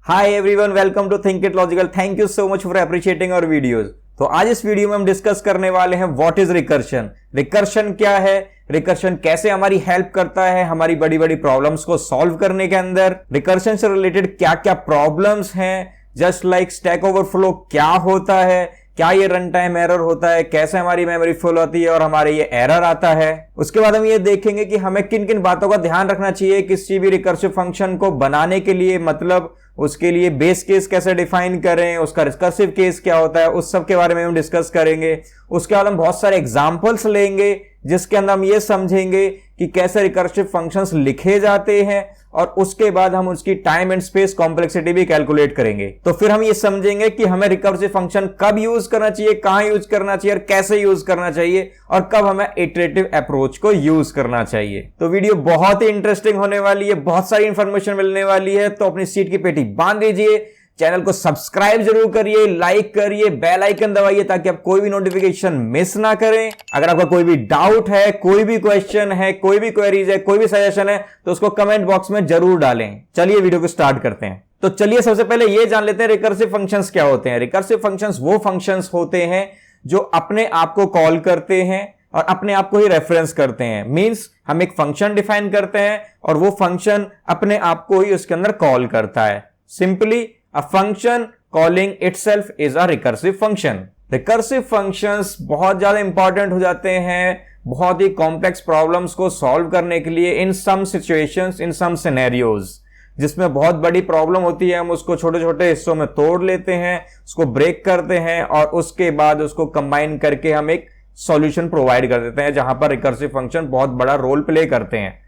Hi everyone, welcome to think it logical. Thank you so much for appreciating our videos. तो आज इस video में हम discuss करने वाले हैं व्हाट इज रिकर्शन। रिकर्शन क्या है, रिकर्शन कैसे हमारी हेल्प करता है हमारी बड़ी बड़ी प्रॉब्लम्स को सॉल्व करने के अंदर, रिकर्शन से रिलेटेड क्या क्या प्रॉब्लम्स हैं, जस्ट लाइक स्टैक ओवरफ्लो क्या होता है, क्या ये रन टाइम एरर होता है, कैसे हमारी मेमोरी फुल होती है और हमारे ये एरर आता है। उसके बाद हम ये देखेंगे कि हमें किन किन बातों का ध्यान रखना चाहिए किसी भी रिकर्सिव फंक्शन को बनाने के लिए, मतलब उसके लिए बेस केस कैसे डिफाइन करें, उसका रिकर्सिव केस क्या होता है, उस सब के बारे में हम डिस्कस करेंगे। उसके बाद हम बहुत सारे एग्जांपल्स लेंगे जिसके अंदर हम ये समझेंगे कि कैसे रिकर्सिव फंक्शंस लिखे जाते हैं और उसके बाद हम उसकी टाइम एंड स्पेस कॉम्प्लेक्सिटी भी कैलकुलेट करेंगे। तो फिर हम ये समझेंगे कि हमें रिकर्सिव फंक्शन कब यूज करना चाहिए, कहां यूज करना चाहिए और कैसे यूज करना चाहिए और कब हमें इटरेटिव अप्रोच को यूज करना चाहिए। तो वीडियो बहुत ही इंटरेस्टिंग होने वाली है, बहुत सारी इंफॉर्मेशन मिलने वाली है। तो अपनी सीट की पेटी बांध दीजिए, चैनल को सब्सक्राइब जरूर करिए, लाइक करिए, बेल आइकन दबाइए ताकि आप कोई भी नोटिफिकेशन मिस ना करें। अगर आपका कोई भी डाउट है, कोई भी क्वेश्चन है, कोई भी क्वेरीज है, कोई भी सजेशन है तो उसको कमेंट बॉक्स में जरूर डालें। चलिए वीडियो को स्टार्ट करते हैं। तो चलिए सबसे पहले ये जान लेते हैं रिकर्सिव फंक्शंस क्या होते हैं। रिकर्सिव फंक्शंस वो फंक्शंस होते हैं जो अपने आप को कॉल करते हैं और अपने आप को ही रेफरेंस करते हैं। मींस हम एक फंक्शन डिफाइन करते हैं और वो फंक्शन अपने आप को ही उसके अंदर कॉल करता है। Simply a function calling itself is a recursive function। recursive functions बहुत ज्यादा इंपॉर्टेंट हो जाते हैं बहुत ही कॉम्प्लेक्स प्रॉब्लम्स को सॉल्व करने के लिए, इन सम सिचुएशंस, इन सम सिनेरियोज जिसमें बहुत बड़ी प्रॉब्लम होती है। हम उसको छोटे छोटे हिस्सों में तोड़ लेते हैं, उसको ब्रेक करते हैं और उसके बाद उसको कंबाइन करके हम एक सॉल्यूशन प्रोवाइड कर देते हैं जहां पर रिकर्सिव फंक्शन बहुत बड़ा रोल प्ले करते हैं।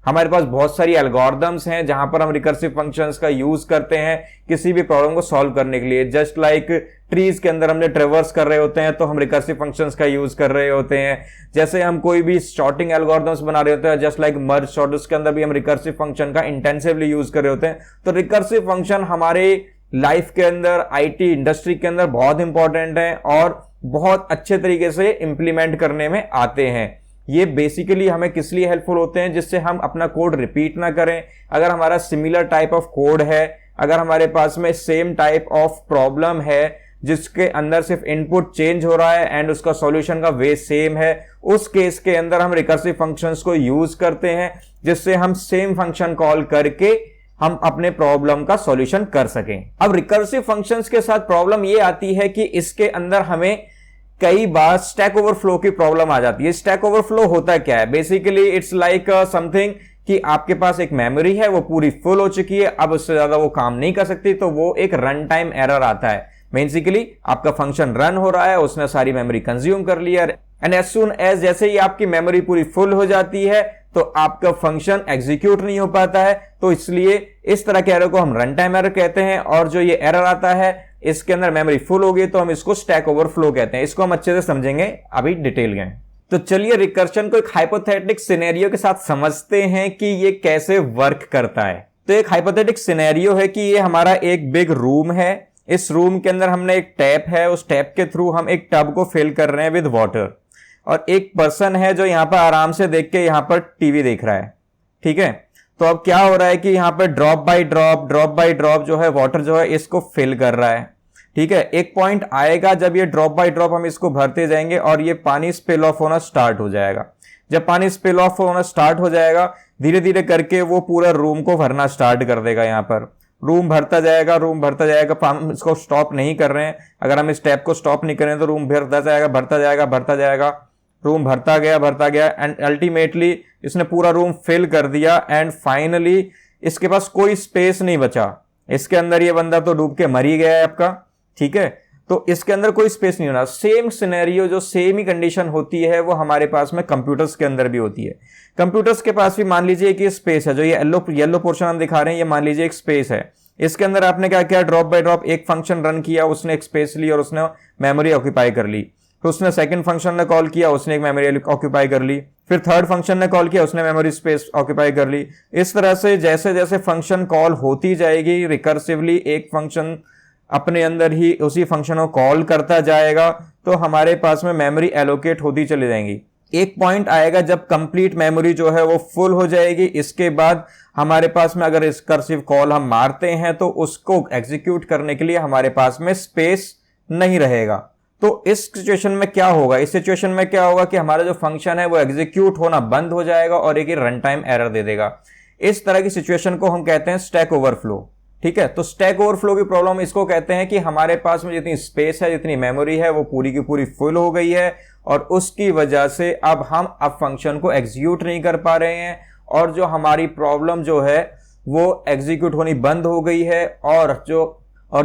हमारे पास बहुत सारी एल्गोरिदम्स हैं जहां पर हम रिकर्सिव फंक्शंस का यूज करते हैं किसी भी प्रॉब्लम को सॉल्व करने के लिए। जस्ट लाइक ट्रीज के अंदर हमने ट्रेवर्स कर रहे होते हैं तो हम रिकर्सिव फंक्शंस का यूज कर रहे होते हैं। जैसे हम कोई भी सॉर्टिंग एल्गोरिदम्स बना रहे होते हैं, जस्ट लाइक मर्ज सॉर्ट, उसके अंदर भी हम रिकर्सिव फंक्शन का इंटेंसिवली यूज कर रहे होते हैं। तो रिकर्सिव फंक्शन हमारे लाइफ के अंदर, आईटी इंडस्ट्री के अंदर बहुत इंपॉर्टेंट है और बहुत अच्छे तरीके से इंप्लीमेंट करने में आते हैं। ये बेसिकली हमें किस लिए हेल्पफुल होते हैं, जिससे हम अपना कोड रिपीट ना करें। अगर हमारा सिमिलर टाइप ऑफ कोड है, अगर हमारे पास में सेम टाइप ऑफ प्रॉब्लम है जिसके अंदर सिर्फ इनपुट चेंज हो रहा है एंड उसका सॉल्यूशन का वे सेम है, उस केस के अंदर हम रिकर्सिव फंक्शंस को यूज करते हैं जिससे हम सेम फंक्शन कॉल करके हम अपने प्रॉब्लम का सॉल्यूशन कर सकें। अब रिकर्सिव फंक्शंस के साथ प्रॉब्लम ये आती है कि इसके अंदर हमें कई बार स्टैक ओवरफ्लो की प्रॉब्लम आ जाती है। स्टैक ओवरफ्लो होता क्या है? बेसिकली इट्स लाइक समथिंग कि आपके पास एक मेमोरी है, वो पूरी फुल हो चुकी है, अब उससे ज्यादा वो काम नहीं कर सकती, तो वो एक रन टाइम एरर आता है। बेसिकली आपका फंक्शन रन हो रहा है, उसने सारी मेमोरी कंज्यूम कर लिया एंड एज सून एज जैसे ही आपकी मेमोरी पूरी फुल हो जाती है तो आपका फंक्शन एग्जीक्यूट नहीं हो पाता है। तो इसलिए इस तरह के एरर को हम रन टाइम एरर कहते हैं और जो ये एरर आता है इसके अंदर मेमोरी फुल हो गई तो हम इसको स्टैक ओवरफ्लो कहते हैं। इसको हम अच्छे से समझेंगे अभी डिटेल में। तो चलिए रिकर्शन को एक हाइपोथेटिक सिनेरियो के साथ समझते हैं कि ये कैसे वर्क करता है। तो एक हाइपोथेटिक सिनेरियो है कि ये हमारा एक बिग रूम है। इस रूम के अंदर हमने एक टैप है, उस टैप के थ्रू हम एक टब को फिल कर रहे हैं विद वाटर और एक पर्सन है जो यहां पर आराम से देख के यहां पर टीवी देख रहा है। ठीक है, तो अब क्या हो रहा है कि यहां पर ड्रॉप बाय ड्रॉप जो है वाटर जो है इसको फिल कर रहा है। ठीक है, एक पॉइंट आएगा जब ये ड्रॉप बाय ड्रॉप हम इसको भरते जाएंगे और ये पानी स्पिल ऑफ होना स्टार्ट हो जाएगा। जब पानी स्पिल ऑफ होना स्टार्ट हो जाएगा धीरे धीरे करके वो पूरा रूम को भरना स्टार्ट कर देगा। यहाँ पर रूम भरता जाएगा, रूम भरता जाएगा। हम इसको स्टॉप नहीं कर रहे हैं, अगर हम इस टैप को स्टॉप नहीं करें तो रूम भरता जाएगा भरता जाएगा भरता जाएगा, रूम भरता गया एंड अल्टीमेटली इसने पूरा रूम फिल कर दिया एंड फाइनली इसके पास कोई स्पेस नहीं बचा। इसके अंदर ये बंदा तो डूब के मर ही गया है आपका। ठीक है, तो इसके अंदर कोई स्पेस नहीं होना। सेम सिनेरियो, जो सेम ही कंडीशन होती है वो हमारे पास में कंप्यूटर्स के अंदर भी होती है। कंप्यूटर्स के पास भी मान लीजिए कि स्पेस है, जो ये येलो पोर्शन हम दिखा रहे हैं ये मान लीजिए एक स्पेस है। इसके अंदर आपने क्या किया, ड्रॉप बाय ड्रॉप एक फंक्शन रन किया, उसने एक स्पेस ली और उसने मेमोरी ऑक्यूपाई कर ली। फिर उसने सेकंड फंक्शन ने कॉल किया, उसने एक मेमोरी ऑक्यूपाई कर ली। फिर थर्ड फंक्शन ने कॉल किया, उसने मेमोरी स्पेस ऑक्यूपाई कर ली। इस तरह से जैसे जैसे फंक्शन कॉल होती जाएगी रिकर्सिवली, एक फंक्शन अपने अंदर ही उसी फंक्शन को कॉल करता जाएगा तो हमारे पास में मेमोरी एलोकेट होती चली जाएंगी। एक पॉइंट आएगा जब कंप्लीट मेमोरी जो है वो फुल हो जाएगी। इसके बाद हमारे पास में अगर रिकर्सिव कॉल हम मारते हैं तो उसको एग्जीक्यूट करने के लिए हमारे पास में स्पेस नहीं रहेगा। तो इस सिचुएशन में क्या होगा, इस सिचुएशन में क्या होगा कि हमारा जो फंक्शन है वो एग्जीक्यूट होना बंद हो जाएगा और एक रन टाइम एरर दे देगा। इस तरह की सिचुएशन को हम कहते हैं स्टैक ओवरफ्लो। ठीक है, तो स्टैक ओवरफ्लो की प्रॉब्लम इसको कहते हैं कि हमारे पास में जितनी स्पेस है, जितनी मेमोरी है, वो पूरी की पूरी फुल हो गई है और उसकी वजह से अब हम फंक्शन को एग्जीक्यूट नहीं कर पा रहे हैं और जो हमारी प्रॉब्लम जो है वो एग्जीक्यूट होनी बंद हो गई है और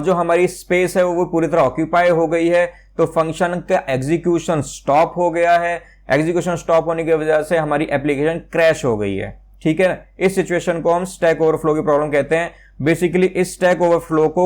जो हमारी स्पेस है वो पूरी तरह ऑक्यूपाई हो गई है। तो फंक्शन का एग्जीक्यूशन स्टॉप हो गया है। एग्जीक्यूशन स्टॉप होने की वजह से हमारी एप्लीकेशन क्रैश हो गई है। ठीक है, इस सिचुएशन को हम स्टैक ओवरफ्लो की प्रॉब्लम कहते हैं। बेसिकली इस स्टैक ओवरफ्लो को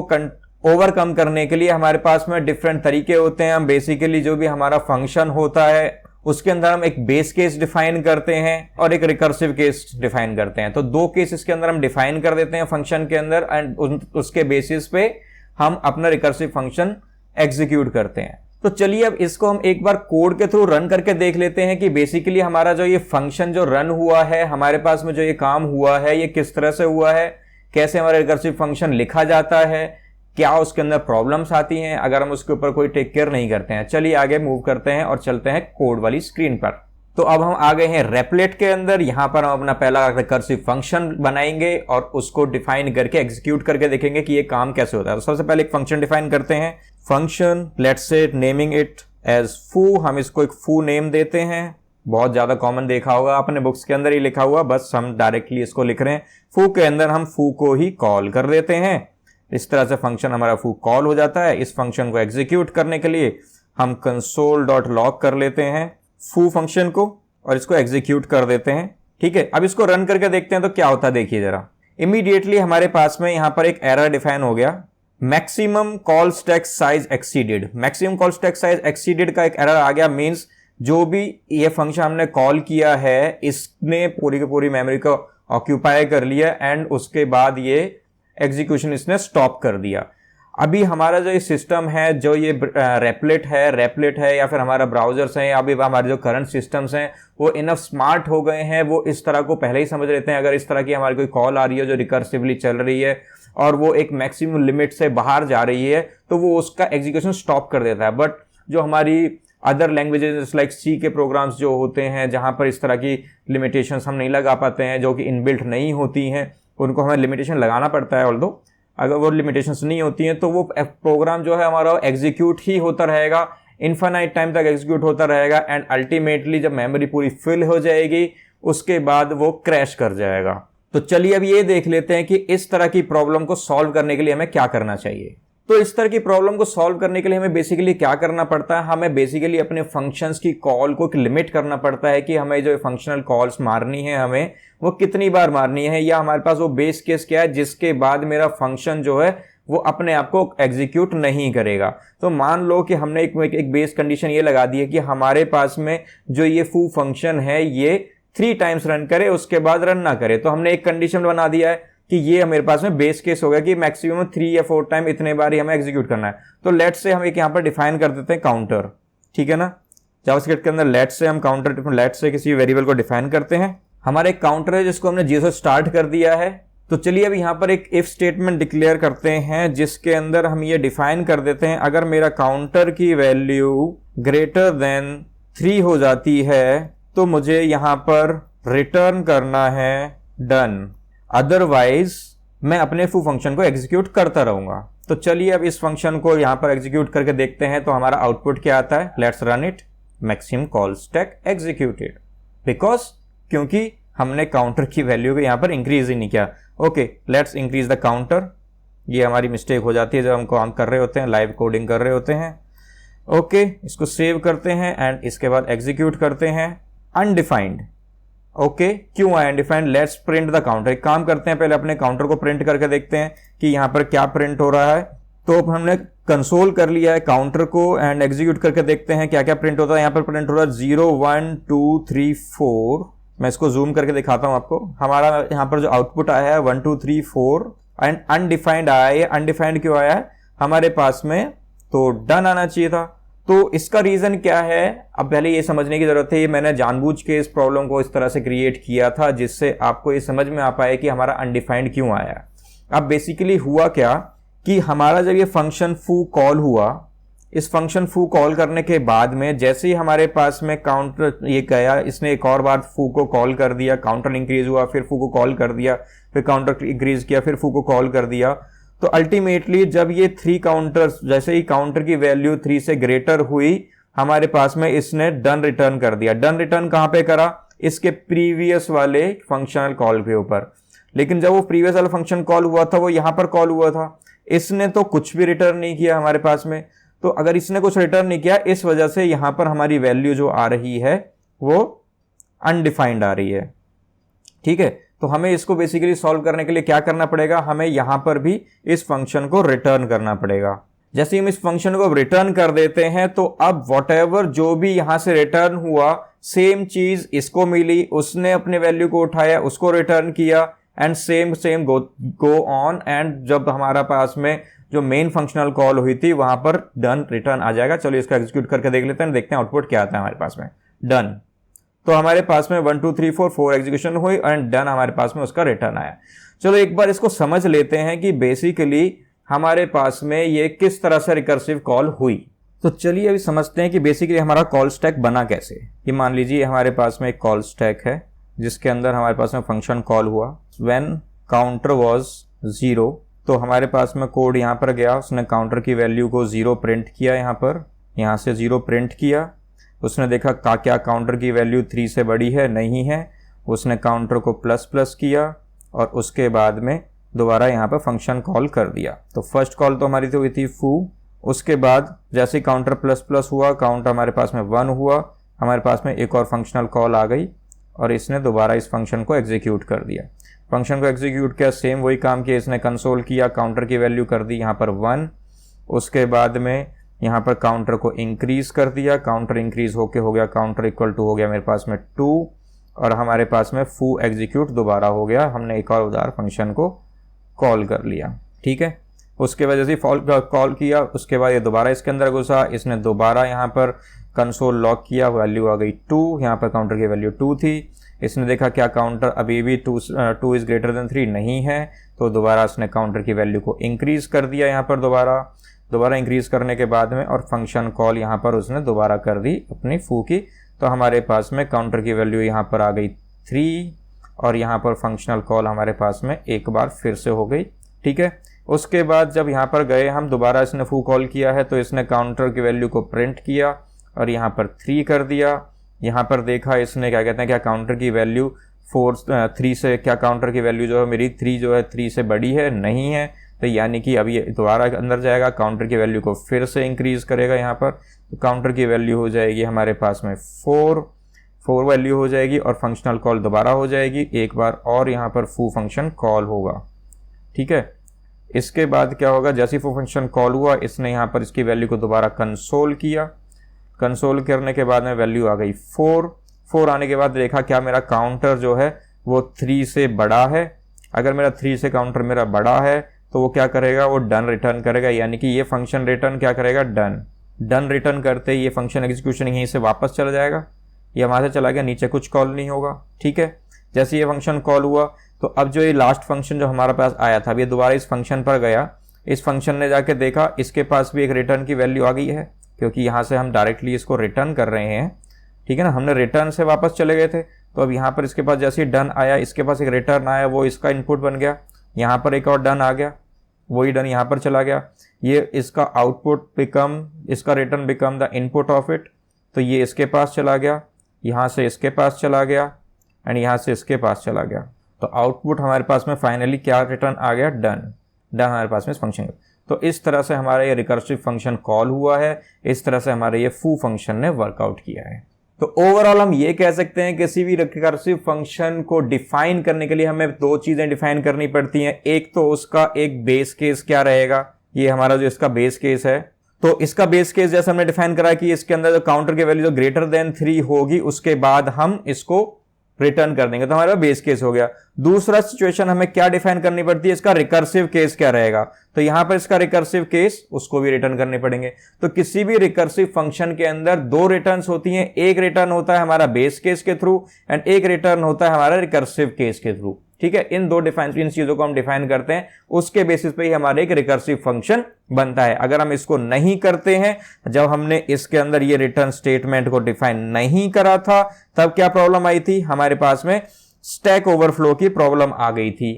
ओवरकम करने के लिए हमारे पास में डिफरेंट तरीके होते हैं। हम बेसिकली जो भी हमारा फंक्शन होता है उसके अंदर हम एक बेस केस डिफाइन करते हैं और एक रिकर्सिव केस डिफाइन करते हैं। तो दो केस इसके अंदर हम डिफाइन कर देते हैं फंक्शन के अंदर एंड उसके बेसिस पे हम अपना रिकर्सिव फंक्शन एग्जीक्यूट करते हैं। तो चलिए अब इसको हम एक बार कोड के थ्रू रन करके देख लेते हैं कि बेसिकली हमारा जो ये फंक्शन जो रन हुआ है, हमारे पास में जो ये काम हुआ है, ये किस तरह से हुआ है, कैसे हमारा रिकर्सिव फंक्शन लिखा जाता है, क्या उसके अंदर प्रॉब्लम्स आती हैं अगर हम उसके ऊपर कोई टेक केयर नहीं करते हैं। चलिए आगे मूव करते हैं और चलते हैं कोड वाली स्क्रीन पर। तो अब हम आ गए हैं रेपलेट के अंदर। यहां पर हम अपना पहला रिकर्सिव फंक्शन बनाएंगे और उसको डिफाइन करके एग्जीक्यूट करके देखेंगे कि ये काम कैसे होता है। तो सबसे पहले एक फंक्शन डिफाइन करते हैं। Function, let's say naming it as foo. हम इसको एक फू नेम देते हैं। बहुत ज्यादा कॉमन देखा होगा आपने, बुक्स के अंदर ही लिखा हुआ, बस हम डायरेक्टली इसको लिख रहे हैं। फू के अंदर हम फू को ही कॉल कर देते हैं। इस तरह से फंक्शन हमारा फू कॉल हो जाता है। इस फंक्शन को एग्जीक्यूट करने के लिए हम console.log कर लेते हैं फू फंक्शन को और इसको एग्जीक्यूट कर देते हैं। ठीक है, अब इसको रन करके देखते हैं तो क्या होता है, देखिए जरा। इमीडिएटली हमारे पास में यहां पर एक एरर डिफाइन हो गया, maximum call stack size exceeded. Maximum call stack size exceeded का एक एरर आ गया। मींस जो भी ये फंक्शन हमने कॉल किया है इसने पूरी की पूरी मेमोरी को ऑक्यूपाई कर लिया एंड उसके बाद ये एग्जीक्यूशन इसने स्टॉप कर दिया। अभी हमारा जो ये सिस्टम है, जो ये रेपलेट है या फिर हमारा ब्राउजर्स हैं, अभी हमारे जो करंट सिस्टम्स हैं वो इनफ स्मार्ट हो गए हैं। वो इस तरह को पहले ही समझ लेते हैं अगर इस तरह की हमारी कोई कॉल आ रही है जो रिकर्सिवली चल रही है और वो एक मैक्सिमम लिमिट से बाहर जा रही है तो वो उसका एग्जीक्यूशन स्टॉप कर देता है। बट जो हमारी अदर लैंग्वेजेस लाइक सी के प्रोग्राम्स जो होते हैं जहां पर इस तरह की लिमिटेशंस हम नहीं लगा पाते हैं, जो कि इनबिल्ट नहीं होती हैं, उनको हमें लिमिटेशन लगाना पड़ता है। ऑल्दो अगर वो लिमिटेशंस नहीं होती हैं तो वो प्रोग्राम जो है हमारा एग्जीक्यूट ही होता रहेगा, इनफाइनाइट टाइम तक एग्जीक्यूट होता रहेगा एंड अल्टीमेटली जब मेमोरी पूरी फिल हो जाएगी उसके बाद वो क्रैश कर जाएगा। तो चलिए अब ये देख लेते हैं कि इस तरह की प्रॉब्लम को सॉल्व करने के लिए हमें क्या करना चाहिए। तो इस तरह की प्रॉब्लम को सॉल्व करने के लिए हमें बेसिकली क्या करना पड़ता है, हमें बेसिकली अपने फंक्शंस की कॉल को लिमिट करना पड़ता है कि हमें जो फंक्शनल कॉल्स मारनी है हमें वो कितनी बार मारनी है, या हमारे पास वो बेस केस क्या है जिसके बाद मेरा फंक्शन जो है वो अपने आप को एग्जीक्यूट नहीं करेगा। तो मान लो कि हमने एक बेस कंडीशन ये लगा दी है कि हमारे पास में जो ये फू फंक्शन है ये 3 टाइम्स रन करे उसके बाद रन ना करे। तो हमने एक कंडीशन बना दिया है कि ये मेरे पास में बेस केस हो गया कि मैक्सिमम 3 या 4 टाइम इतने बार ही हमें एग्जीक्यूट करना है। तो लेट्स से हम एक यहाँ पर डिफाइन कर देते हैं काउंटर। ठीक है ना, जावास्क्रिप्ट के अंदर लेट्स से हम काउंटर, लेट्स से किसी वेरिएबल को डिफाइन करते हैं। हमारा एक काउंटर है जिसको हमने 0 से स्टार्ट कर दिया है। तो चलिए अब यहाँ पर एक इफ स्टेटमेंट डिक्लेयर करते हैं जिसके अंदर हम ये डिफाइन कर देते हैं अगर मेरा काउंटर की वैल्यू ग्रेटर देन 3 हो जाती है तो मुझे यहाँ पर रिटर्न करना है डन, अदरवाइज मैं अपने फू फंक्शन को एग्जीक्यूट करता रहूंगा। तो चलिए अब इस फंक्शन को यहां पर एग्जीक्यूट करके देखते हैं। तो हमारा आउटपुट क्या आता है, let's run it, maximum call stack executed, because क्योंकि हमने काउंटर की वैल्यू को यहां पर इंक्रीज ही नहीं किया। Okay, let's increase the counter. ये हमारी मिस्टेक हो जाती है जब हम काम कर रहे होते हैं, लाइव कोडिंग कर रहे होते हैं। ओके, इसको सेव करते हैं एंड इसके बाद एग्जीक्यूट करते हैं। अनडिफाइंड, ओके, क्यों आया undefined, let's print the counter. एक काम करते हैं, पहले अपने काउंटर को प्रिंट करके देखते हैं कि यहां पर क्या प्रिंट हो रहा है। तो हमने कंसोल कर लिया है काउंटर को एंड एग्जीक्यूट करके देखते हैं क्या क्या प्रिंट होता है। यहां पर प्रिंट हो रहा है 0 1 2 3 4। मैं इसको जूम करके दिखाता हूं आपको। हमारा यहां पर जो आउटपुट आया है 1 2 3 4 एंड अनडिफाइंड आया है। अनडिफाइंड क्यों आया है हमारे पास में, तो डन आना चाहिए था। तो इसका रीजन क्या है, अब पहले ये समझने की जरूरत है। ये मैंने जानबूझ के इस प्रॉब्लम को इस तरह से क्रिएट किया था जिससे आपको ये समझ में आ पाए कि हमारा अनडिफाइंड क्यों आया। अब बेसिकली हुआ क्या कि हमारा जब ये फंक्शन फू कॉल हुआ, इस फंक्शन फू कॉल करने के बाद में जैसे ही हमारे पास में काउंटर ये गया, इसने एक और बार फू को कॉल कर दिया, काउंटर इंक्रीज हुआ, फिर फू को कॉल कर दिया, फिर काउंटर इंक्रीज किया, फिर फू को कॉल कर दिया। तो अल्टीमेटली जब ये 3 काउंटर्स, जैसे ही काउंटर की वैल्यू 3 से ग्रेटर हुई, हमारे पास में इसने डन रिटर्न कर दिया। डन रिटर्न कहां पे करा, इसके प्रीवियस वाले फंक्शनल कॉल के ऊपर। लेकिन जब वो प्रीवियस वाला फंक्शन कॉल हुआ था वो यहां पर कॉल हुआ था, इसने तो कुछ भी रिटर्न नहीं किया हमारे पास में। तो अगर इसने कुछ रिटर्न नहीं किया, इस वजह से यहां पर हमारी वैल्यू जो आ रही है वो अनडिफाइंड आ रही है। ठीक है, तो हमें इसको बेसिकली सॉल्व करने के लिए क्या करना पड़ेगा, हमें यहां पर भी इस फंक्शन को रिटर्न करना पड़ेगा। जैसे हम इस फंक्शन को रिटर्न कर देते हैं तो अब व्हाटएवर जो भी यहां से रिटर्न हुआ, सेम चीज इसको मिली, उसने अपने वैल्यू को उठाया, उसको रिटर्न किया, and same go on. And जब हमारा पास में जो मेन फंक्शनल कॉल हुई थी वहां पर डन रिटर्न आ जाएगा। चलो इसको एग्जीक्यूट करके देख लेते हैं, देखते हैं आउटपुट क्या आता है हमारे पास में। डन, तो हमारे पास में 1 2 3 4 एग्जीक्यूशन हुई एंड डन हमारे पास में उसका रिटर्न आया। चलो एक बार इसको समझ लेते हैं कि बेसिकली हमारे पास में ये किस तरह से रिकर्सिव कॉल हुई। तो चलिए अभी समझते हैं कि बेसिकली हमारा कॉल स्टैक बना कैसे। ये मान लीजिए हमारे पास में एक कॉल स्टैक है जिसके अंदर हमारे पास में फंक्शन कॉल हुआ व्हेन काउंटर वाज 0। तो हमारे पास में कोड यहाँ पर गया, उसने काउंटर की वैल्यू को 0 प्रिंट किया, यहाँ से 0 प्रिंट किया। उसने देखा क्या काउंटर की वैल्यू 3 से बड़ी है, नहीं है। उसने काउंटर को प्लस किया और उसके बाद में दोबारा यहाँ पर फंक्शन कॉल कर दिया। तो फर्स्ट कॉल तो हमारी तो हुई थी फू, उसके बाद जैसे काउंटर प्लस हुआ, काउंटर हमारे पास में 1 हुआ, हमारे पास में एक और फंक्शनल कॉल आ गई और इसने दोबारा इस फंक्शन को एग्जीक्यूट कर दिया। फंक्शन को एग्जीक्यूट किया, सेम वही काम किया, इसने कंसोल किया, काउंटर की वैल्यू कर दी यहाँ पर 1। उसके बाद में यहाँ पर काउंटर को इंक्रीज कर दिया, काउंटर इंक्रीज होके हो गया, काउंटर इक्वल टू हो गया मेरे पास में 2 और हमारे पास में फू एग्जीक्यूट दोबारा हो गया। हमने एक और उदार फंक्शन को कॉल कर लिया। ठीक है, उसके बाद जैसे कॉल किया उसके बाद ये दोबारा इसके अंदर घुसा, इसने दोबारा यहाँ पर कंसोल लॉक किया, वैल्यू आ गई 2। यहाँ पर काउंटर की वैल्यू 2 थी, इसने देखा क्या काउंटर अभी भी 2 इज ग्रेटर देन 3 नहीं है, तो दोबारा इसने काउंटर की वैल्यू को इंक्रीज कर दिया यहाँ पर दोबारा इंक्रीज करने के बाद में, और फंक्शन कॉल यहाँ पर उसने दोबारा कर दी अपनी फू की। तो हमारे पास में काउंटर की वैल्यू यहाँ पर आ गई 3 और यहाँ पर फंक्शनल कॉल हमारे पास में एक बार फिर से हो गई। ठीक है, उसके बाद जब यहाँ पर गए हम, दोबारा इसने फू कॉल किया है तो इसने काउंटर की वैल्यू को प्रिंट किया और यहाँ पर 3 कर दिया। यहाँ पर देखा इसने क्या कहते हैं, क्या काउंटर की वैल्यू 3 से, क्या काउंटर की वैल्यू जो है मेरी 3 जो है 3 से बड़ी है, नहीं है। तो यानी कि अब ये दोबारा अंदर जाएगा, काउंटर की वैल्यू को फिर से इंक्रीज करेगा यहाँ पर, तो काउंटर की वैल्यू हो जाएगी हमारे पास में 4 वैल्यू हो जाएगी और फंक्शनल कॉल दोबारा हो जाएगी एक बार और यहाँ पर फू फंक्शन कॉल होगा। ठीक है, इसके बाद क्या होगा, जैसे फू फंक्शन कॉल हुआ इसने यहाँ पर इसकी वैल्यू को दोबारा कंसोल किया, कंसोल करने के बाद में वैल्यू आ गई 4 आने के बाद देखा क्या मेरा काउंटर जो है वो 3 से बड़ा है। अगर मेरा 3 से काउंटर मेरा बड़ा है तो वो क्या करेगा, वो डन रिटर्न करेगा, यानी कि ये फंक्शन रिटर्न क्या करेगा, डन रिटर्न करते ही ये फंक्शन एग्जीक्यूशन यहीं से वापस चला जाएगा, ये वहां से चला गया, नीचे कुछ कॉल नहीं होगा। ठीक है, जैसे ये फंक्शन कॉल हुआ तो अब जो ये लास्ट फंक्शन जो हमारे पास आया था, अब ये दोबारा इस फंक्शन पर गया, इस फंक्शन ने जाके देखा इसके पास भी एक रिटर्न की वैल्यू आ गई है, क्योंकि यहाँ से हम डायरेक्टली इसको रिटर्न कर रहे हैं। ठीक है ना, हमने रिटर्न से वापस चले गए थे, तो अब यहाँ पर इसके पास जैसे ही डन आया, इसके पास एक रिटर्न आया, वो इसका इनपुट बन गया, यहाँ पर एक और डन आ गया, वही डन यहाँ पर चला गया, ये इसका आउटपुट बिकम, इसका return become the input of it, तो ये इसके पास चला गया, यहाँ से इसके पास चला गया एंड यहाँ से इसके पास चला गया। तो आउटपुट हमारे पास में फाइनली क्या रिटर्न आ गया, डन हमारे पास में इस फंक्शन। तो इस तरह से हमारा ये रिकर्सिव फंक्शन कॉल हुआ है, इस तरह से हमारे ये फू फंक्शन ने वर्कआउट किया है। तो ओवरऑल हम ये कह सकते हैं किसी भी रिकर्सिव फंक्शन को डिफाइन करने के लिए हमें 2 चीजें डिफाइन करनी पड़ती हैं। एक तो उसका एक बेस केस क्या रहेगा, ये हमारा जो इसका बेस केस है, तो इसका बेस केस जैसे हमने डिफाइन करा कि इसके अंदर जो काउंटर की वैल्यू जो ग्रेटर देन 3 होगी, उसके बाद हम इसको रिटर्न कर देंगे, तो हमारे पास बेस केस हो गया। दूसरा सिचुएशन हमें क्या डिफाइन करनी पड़ती है, इसका रिकर्सिव केस क्या रहेगा, तो यहां पर इसका रिकर्सिव केस उसको भी रिटर्न करने पड़ेंगे। तो किसी भी रिकर्सिव फंक्शन के अंदर दो रिटर्न्स होती हैं, एक रिटर्न होता है हमारा बेस केस के थ्रू एंड एक रिटर्न होता है हमारा रिकर्सिव केस के थ्रू। ठीक है, इन चीजों को हम डिफाइन करते हैं, उसके बेसिस पे ही हमारे एक रिकर्सिव फंक्शन बनता है। अगर हम इसको नहीं करते हैं, जब हमने इसके अंदर ये रिटर्न स्टेटमेंट को डिफाइन नहीं करा था, तब क्या प्रॉब्लम आई थी, हमारे पास में स्टैक ओवरफ्लो की प्रॉब्लम आ गई थी।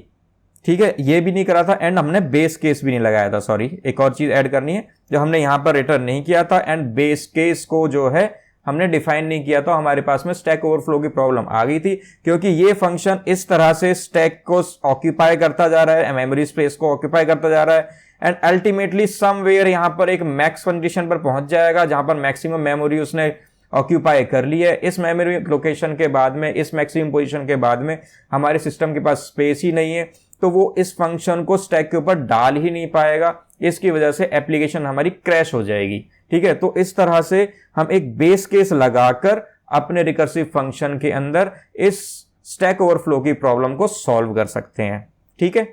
ठीक है, ये भी नहीं करा था एंड हमने बेस केस भी नहीं लगाया था। सॉरी, एक और चीज ऐड करनी है, जो हमने यहां पर रिटर्न नहीं किया था एंड बेस केस को जो है हमने डिफाइन नहीं किया, तो हमारे पास में स्टैक ओवरफ्लो की प्रॉब्लम आ गई थी, क्योंकि ये फंक्शन इस तरह से स्टैक को ऑक्यूपाई करता जा रहा है, मेमोरी स्पेस को ऑक्यूपाई करता जा रहा है एंड अल्टीमेटली समवेयर यहां पर एक मैक्स कंडीशन पर पहुंच जाएगा, जहां पर मैक्सिमम मेमोरी उसने ऑक्यूपाई कर ली है। इस मेमोरी लोकेशन के बाद में, इस मैक्सिमम पोजीशन के बाद में हमारे सिस्टम के पास स्पेस ही नहीं है, तो वो इस फंक्शन को स्टैक के ऊपर डाल ही नहीं पाएगा। इसकी वजह से एप्लीकेशन हमारी क्रैश हो जाएगी। ठीक है, तो इस तरह से हम एक बेस केस लगाकर अपने रिकर्सिव फंक्शन के अंदर इस स्टैक ओवरफ्लो की प्रॉब्लम को सॉल्व कर सकते हैं। ठीक है,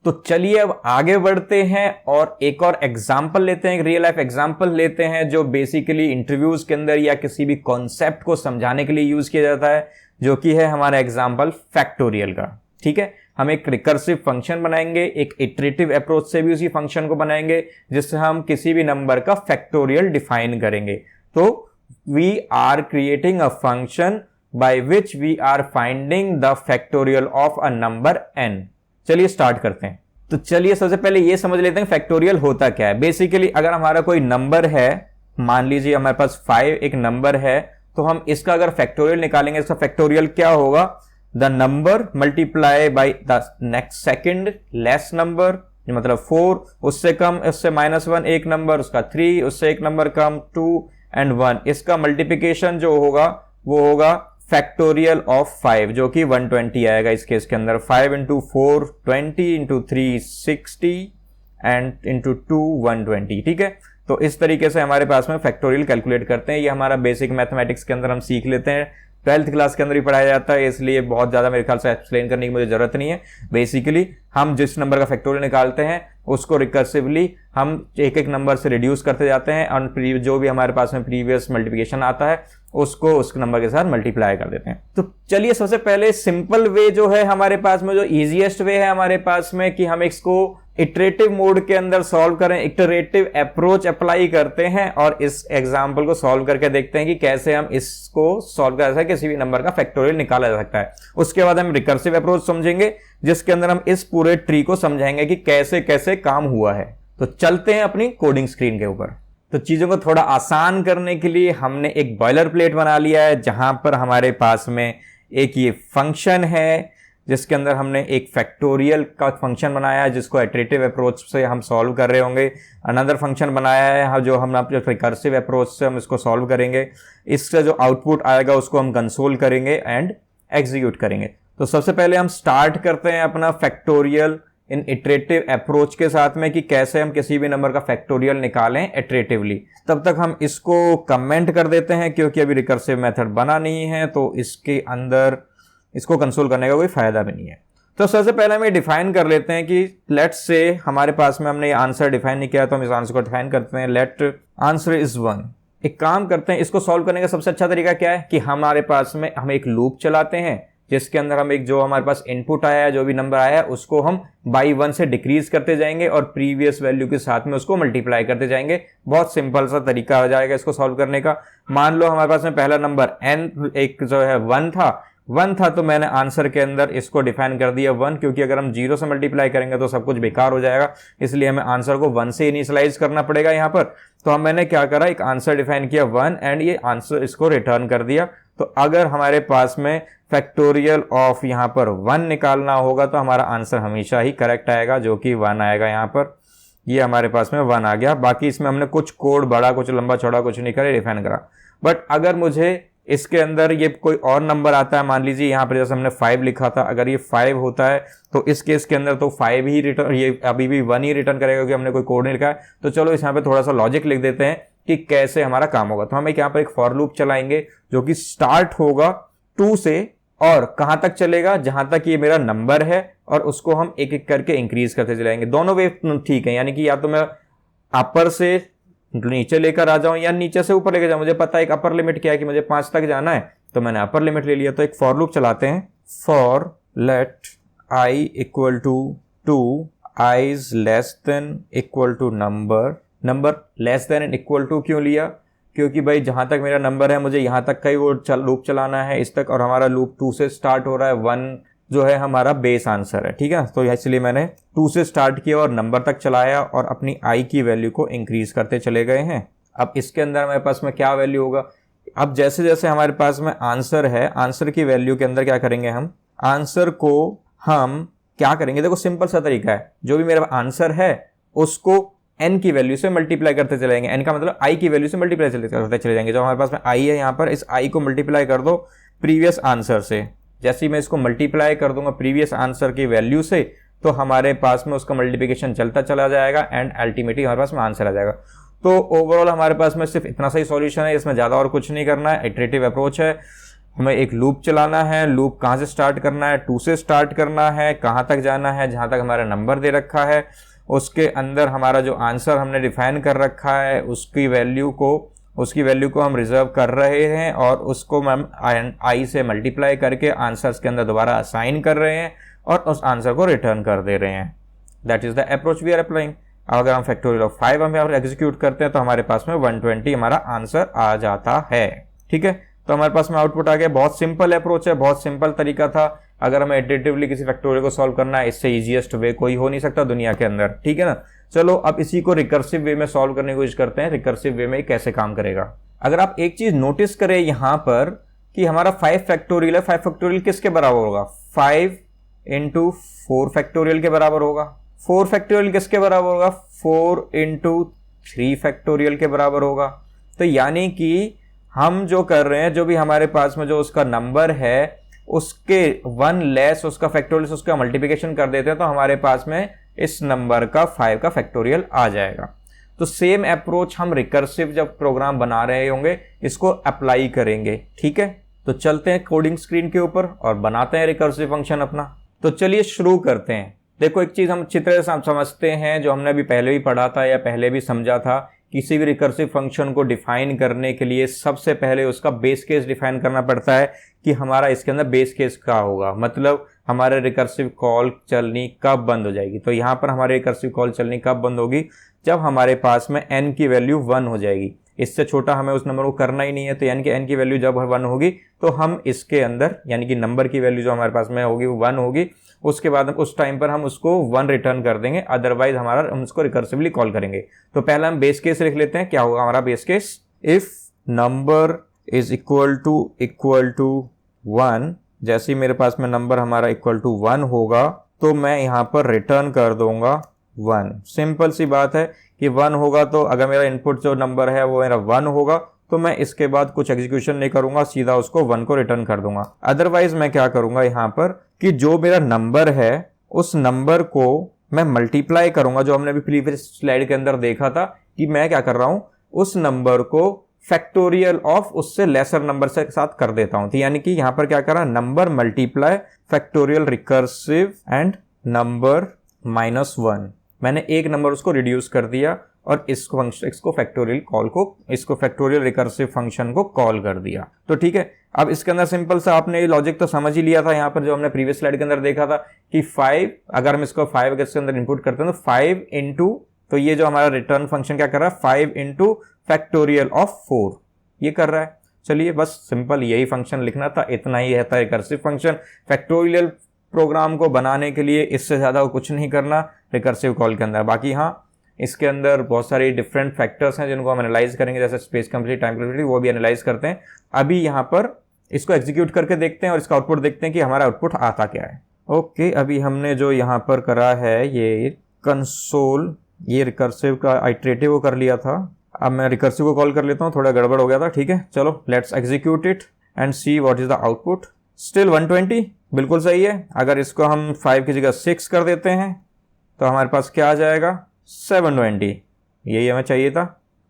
तो चलिए अब आगे बढ़ते हैं और एक और एग्जांपल लेते हैं, एक रियल लाइफ एग्जांपल लेते हैं, जो बेसिकली इंटरव्यूज के अंदर या किसी भी कॉन्सेप्ट को समझाने के लिए यूज किया जाता है, जो कि है हमारा एग्जांपल फैक्टोरियल का। ठीक है, हम एक रिकर्सिव फंक्शन बनाएंगे, एक इटरेटिव अप्रोच से भी उसी फंक्शन को बनाएंगे, जिससे हम किसी भी नंबर का फैक्टोरियल डिफाइन करेंगे। तो we are creating a function by which we are finding the factorial of a number n। चलिए स्टार्ट करते हैं। तो चलिए सबसे पहले ये समझ लेते हैं फैक्टोरियल होता क्या है। बेसिकली अगर हमारा कोई नंबर है, मान लीजिए हमारे पास 5 एक नंबर है, तो हम इसका अगर फैक्टोरियल निकालेंगे, इसका फैक्टोरियल क्या होगा, the number multiply by the next second less number, मतलब 4, उससे कम, उससे -1 एक नंबर, उसका 3, उससे एक नंबर कम 2 एंड 1, इसका मल्टीप्लिकेशन जो होगा वो होगा फैक्टोरियल ऑफ 5, जो कि 120 आएगा इस केस के अंदर। 5 इंटू 4 20, इंटू 3 60 एंड इंटू 2 120। ठीक है, तो इस तरीके से हमारे पास में फैक्टोरियल कैलकुलेट करते हैं। ये हमारा बेसिक मैथमेटिक्स के अंदर हम सीख लेते हैं, 12th क्लास के अंदर ही पढ़ाया जाता है, इसलिए बहुत ज्यादा मेरे ख्याल से एक्सप्लेन करने की मुझे जरूरत नहीं है। बेसिकली हम जिस नंबर का फैक्टोरियल निकालते हैं उसको रिकर्सिवली हम एक एक नंबर से रिड्यूस करते जाते हैं और जो भी हमारे पास में प्रीवियस मल्टीप्लिकेशन आता है उसको उस नंबर के साथ मल्टीप्लाई कर देते हैं। तो चलिए सबसे पहले सिंपल वे जो है हमारे पास में, जो इजीएस्ट वे है हमारे पास में, कि हम इसको इटरेटिव मोड के अंदर सॉल्व करें, इटरेटिव अप्रोच अप्लाई करते हैं और इस एग्जांपल को सॉल्व करके देखते हैं कि कैसे हम इसको सॉल्व कर सकते हैं, किसी भी नंबर का फैक्टोरियल निकाला जा सकता है। उसके बाद हम रिकर्सिव अप्रोच समझेंगे, जिसके अंदर हम इस पूरे ट्री को समझाएंगे कि कैसे कैसे काम हुआ है। तो चलते हैं अपनी कोडिंग स्क्रीन के ऊपर। तो चीजों को थोड़ा आसान करने के लिए हमने एक बॉयलर प्लेट बना लिया है, जहां पर हमारे पास में एक ये फंक्शन है, जिसके अंदर हमने एक फैक्टोरियल का फंक्शन बनाया है, जिसको इटरेटिव अप्रोच से हम सॉल्व कर रहे होंगे। अनदर फंक्शन बनाया है जो हम रिकर्सिव अप्रोच से हम इसको सॉल्व करेंगे। इससे जो आउटपुट आएगा उसको हम कंसोल करेंगे एंड एग्जीक्यूट करेंगे। तो सबसे पहले हम स्टार्ट करते हैं अपना फैक्टोरियल इन इटरेटिव अप्रोच के साथ में, कि कैसे हम किसी भी नंबर का फैक्टोरियल निकालें इटरेटिवली। तब तक हम इसको कमेंट कर देते हैं, क्योंकि अभी रिकर्सिव मेथड बना नहीं है, तो इसके अंदर इसको कंसोल करने का कोई फायदा भी नहीं है। तो सबसे पहले हम ये डिफाइन कर लेते हैं कि लेट्स से हमारे पास में हमने ये आंसर डिफाइन नहीं किया, तो हम इस आंसर को डिफाइन करते हैं, लेट आंसर इज 1। एक काम करते हैं, इसको सॉल्व करने का सबसे अच्छा तरीका क्या है कि हमारे पास में हम एक लूप चलाते हैं, जिसके अंदर हम एक जो हमारे पास इनपुट आया है, जो भी नंबर आया है, उसको हम बाई 1 से डिक्रीज करते जाएंगे और प्रीवियस वैल्यू के साथ में उसको मल्टीप्लाई करते जाएंगे। बहुत सिंपल सा तरीका हो जाएगा इसको सॉल्व करने का। मान लो हमारे पास में पहला नंबर n एक जो है 1 था, तो मैंने आंसर के अंदर इसको डिफाइन कर दिया 1, क्योंकि अगर हम 0 से मल्टीप्लाई करेंगे तो सब कुछ बेकार हो जाएगा, इसलिए हमें आंसर को 1 से इनिशियलाइज करना पड़ेगा यहाँ पर। तो हम मैंने क्या करा, एक आंसर डिफाइन किया 1 एंड ये आंसर इसको रिटर्न कर दिया। तो अगर हमारे पास में फैक्टोरियल ऑफ यहाँ पर 1 निकालना होगा तो हमारा आंसर हमेशा ही करेक्ट आएगा, जो कि 1 आएगा। यहाँ पर ये हमारे पास में 1 आ गया। बाकी इसमें हमने कुछ कोड बड़ा कुछ लंबा चौड़ा कुछ नहीं करे, डिफाइन करा। बट अगर मुझे इसके अंदर ये कोई और नंबर आता है, मान लीजिए यहाँ पर जैसे हमने 5 लिखा था, अगर ये 5 होता है तो इस केस के अंदर तो 5 ही रिटर्न, ये अभी भी 1 ही रिटर्न करेगा, क्योंकि हमने कोई कोड नहीं लिखा है। तो चलो इस यहाँ पे थोड़ा सा लॉजिक लिख देते हैं कि कैसे हमारा काम होगा। तो हम एक यहाँ पर एक फॉर लूप चलाएंगे, जो कि स्टार्ट होगा 2 से और कहां तक चलेगा, जहां तक ये मेरा नंबर है, और उसको हम एक एक करके इंक्रीज करते चलाएंगे। दोनों वे ठीक है, यानी कि या तो मैं अपर से नीचे लेकर आ जाऊं या नीचे से ऊपर लेकर जाऊं। मुझे पता है एक अपर लिमिट क्या है कि मुझे 5 तक जाना है, तो मैंने अपर लिमिट ले लिया। तो एक फॉर लूप चलाते हैं, for let i equal to 2 i is less than equal to number less than and equal to क्यों लिया, क्योंकि भाई जहां तक मेरा नंबर है मुझे यहां तक का ही वो लूप चलाना है इस तक, और हमारा लूप 2 से स्टार्ट हो रहा है, 1 जो है हमारा बेस आंसर है, ठीक है। तो इसलिए मैंने 2 से स्टार्ट किया और नंबर तक चलाया और अपनी आई की वैल्यू को इंक्रीज करते चले गए हैं। अब इसके अंदर हमारे पास में क्या वैल्यू होगा, अब जैसे जैसे हमारे पास में आंसर है, आंसर की वैल्यू के अंदर क्या करेंगे, हम आंसर को हम क्या करेंगे, देखो सिंपल सा तरीका है, जो भी मेरा आंसर है उसको n की वैल्यू से मल्टीप्लाई करते चले जाएंगे। n का मतलब i की वैल्यू से मल्टीप्लाई करते चले जाएंगे। जो हमारे पास में i है यहाँ पर, इस i को मल्टीप्लाई कर दो प्रीवियस आंसर से। जैसे ही मैं इसको मल्टीप्लाई कर दूंगा प्रीवियस आंसर की वैल्यू से, तो हमारे पास में उसका मल्टीप्लिकेशन चलता चला जाएगा एंड अल्टीमेटली हमारे पास में आंसर आ जाएगा। तो ओवरऑल हमारे पास में सिर्फ इतना सा ही सॉल्यूशन है, इसमें ज़्यादा और कुछ नहीं करना है। इटरेटिव अप्रोच है, हमें एक लूप चलाना है, लूप कहाँ से स्टार्ट करना है, 2 से स्टार्ट करना है, कहाँ तक जाना है, जहाँ तक हमारा नंबर दे रखा है, उसके अंदर हमारा जो आंसर हमने डिफाइन कर रखा है उसकी वैल्यू को हम रिजर्व कर रहे हैं, और उसको हम आई से मल्टीप्लाई करके आंसर्स के अंदर दोबारा असाइन कर रहे हैं और उस आंसर को रिटर्न कर दे रहे हैं। That is the approach we are applying. अगर हम फैक्टोरियल ऑफ 5 हम यहाँ पर एग्जीक्यूट करते हैं तो हमारे पास में 120 हमारा आंसर आ जाता है, ठीक है। तो हमारे पास में आउटपुट आ गया। बहुत सिंपल अप्रोच है, बहुत सिंपल तरीका था। अगर हमें इटरेटिवली किसी फैक्टोरियल को सॉल्व करना है, इससे इजीएस्ट वे कोई हो नहीं सकता दुनिया के अंदर, ठीक है ना। चलो अब इसी को रिकर्सिव वे में सॉल्व करने की कोशिश करते हैं, रिकर्सिव वे में कैसे काम करेगा। अगर आप एक चीज नोटिस करें यहां पर कि हमारा 5 फैक्टोरियल है, 5 फैक्टोरियल किसके बराबर होगा, 5 इंटू 4 फैक्टोरियल के बराबर होगा। 4 फैक्टोरियल किसके बराबर होगा, 4 इंटू 3 फैक्टोरियल के बराबर होगा। तो यानी कि हम जो कर रहे हैं, जो भी हमारे पास में जो उसका नंबर है उसके 1 लेस उसका फैक्टोरियल, उसका मल्टीप्लिकेशन कर देते हैं तो हमारे पास में इस नंबर का 5 का फैक्टोरियल आ जाएगा। तो सेम अप्रोच हम रिकर्सिव जब प्रोग्राम बना रहे होंगे इसको अप्लाई करेंगे, ठीक है। तो चलते हैं कोडिंग स्क्रीन के ऊपर और बनाते हैं रिकर्सिव फंक्शन अपना। तो चलिए शुरू करते हैं। देखो एक चीज हम अच्छी तरह से समझते हैं, जो हमने अभी पहले भी पढ़ा था या पहले भी समझा था, किसी भी रिकर्सिव फंक्शन को डिफाइन करने के लिए सबसे पहले उसका बेस केस डिफाइन करना पड़ता है कि हमारा इसके अंदर बेस केस क्या होगा, मतलब हमारे रिकर्सिव कॉल चलनी कब बंद हो जाएगी। तो यहाँ पर हमारे रिकर्सिव कॉल चलनी कब बंद होगी, जब हमारे पास में n की वैल्यू 1 हो जाएगी। इससे छोटा हमें उस नंबर को करना ही नहीं है। तो यानी कि n की वैल्यू जब 1 होगी तो हम इसके अंदर, यानी कि नंबर की वैल्यू जो हमारे पास में होगी वो 1 होगी, उसके बाद उस टाइम पर हम उसको 1 रिटर्न कर देंगे, अदरवाइज हम उसको रिकर्सिवली कॉल करेंगे। तो पहला हम बेस केस लिख लेते हैं। क्या होगा हमारा base case, if number is equal to 1, जैसे ही मेरे पास में नंबर हमारा इक्वल टू 1 होगा तो मैं यहाँ पर रिटर्न कर दूंगा 1। सिंपल सी बात है कि 1 होगा तो अगर मेरा इनपुट जो नंबर है वो मेरा 1 होगा तो मैं इसके बाद कुछ एग्जीक्यूशन नहीं करूंगा, सीधा उसको 1 को रिटर्न कर दूंगा। अदरवाइज मैं क्या करूंगा यहाँ पर कि जो मेरा नंबर है उस नंबर को मैं मल्टीप्लाई करूंगा, जो हमने अभी प्रीवियस स्लाइड के अंदर देखा था कि मैं क्या कर रहा हूं, उस नंबर को फैक्टोरियल ऑफ उससे लेसर नंबर से साथ कर देता हूं। तो यानी कि यहां पर क्या कर रहा है, number multiply factorial recursive and number -1। मैंने एक नंबर उसको रिड्यूस कर दिया और इसको फैक्टोरियल रिकर्सिव फंक्शन को कॉल कर दिया। तो ठीक है, अब इसके अंदर सिंपल सा आपने ये लॉजिक तो समझ ही लिया था। यहाँ पर जो हमने प्रीवियस स्लाइड के अंदर देखा था कि 5, अगर हम इसको 5 अगर इसके अंदर इनपुट करते हैं तो 5 इंटू, तो ये जो हमारा रिटर्न फंक्शन क्या कर रहा है, 5 इंटू फैक्टोरियल ऑफ 4 ये कर रहा है। चलिए बस सिंपल यही फंक्शन लिखना था, इतना ही है रिकर्सिव फंक्शन। फैक्टोरियल प्रोग्राम को बनाने के लिए इससे ज्यादा कुछ नहीं करना रिकर्सिव कॉल के अंदर। बाकी हाँ, इसके अंदर बहुत सारे डिफरेंट फैक्टर्स हैं जिनको हम एनालाइज करेंगे, जैसे स्पेस कंप्लीट, टाइम कंप्लीट, वो भी एनालाइज करते हैं। अभी यहाँ पर इसको एग्जीक्यूट करके देखते हैं और इसका आउटपुट देखते हैं कि हमारा आउटपुट आता क्या है। ओके, अभी हमने जो यहाँ पर करा है ये कंसोल, ये रिकर्सिव का आइटरेटिव को कर लिया था। अब मैं रिकर्सिव को कॉल कर लेता हूँ, थोड़ा गड़बड़ हो गया था। ठीक है, चलो let's execute it and see what is the output. Still 120 बिल्कुल सही है। अगर इसको हम 5 की जगह 6 कर देते हैं तो हमारे पास क्या आ जाएगा, 720। यही हमें चाहिए था।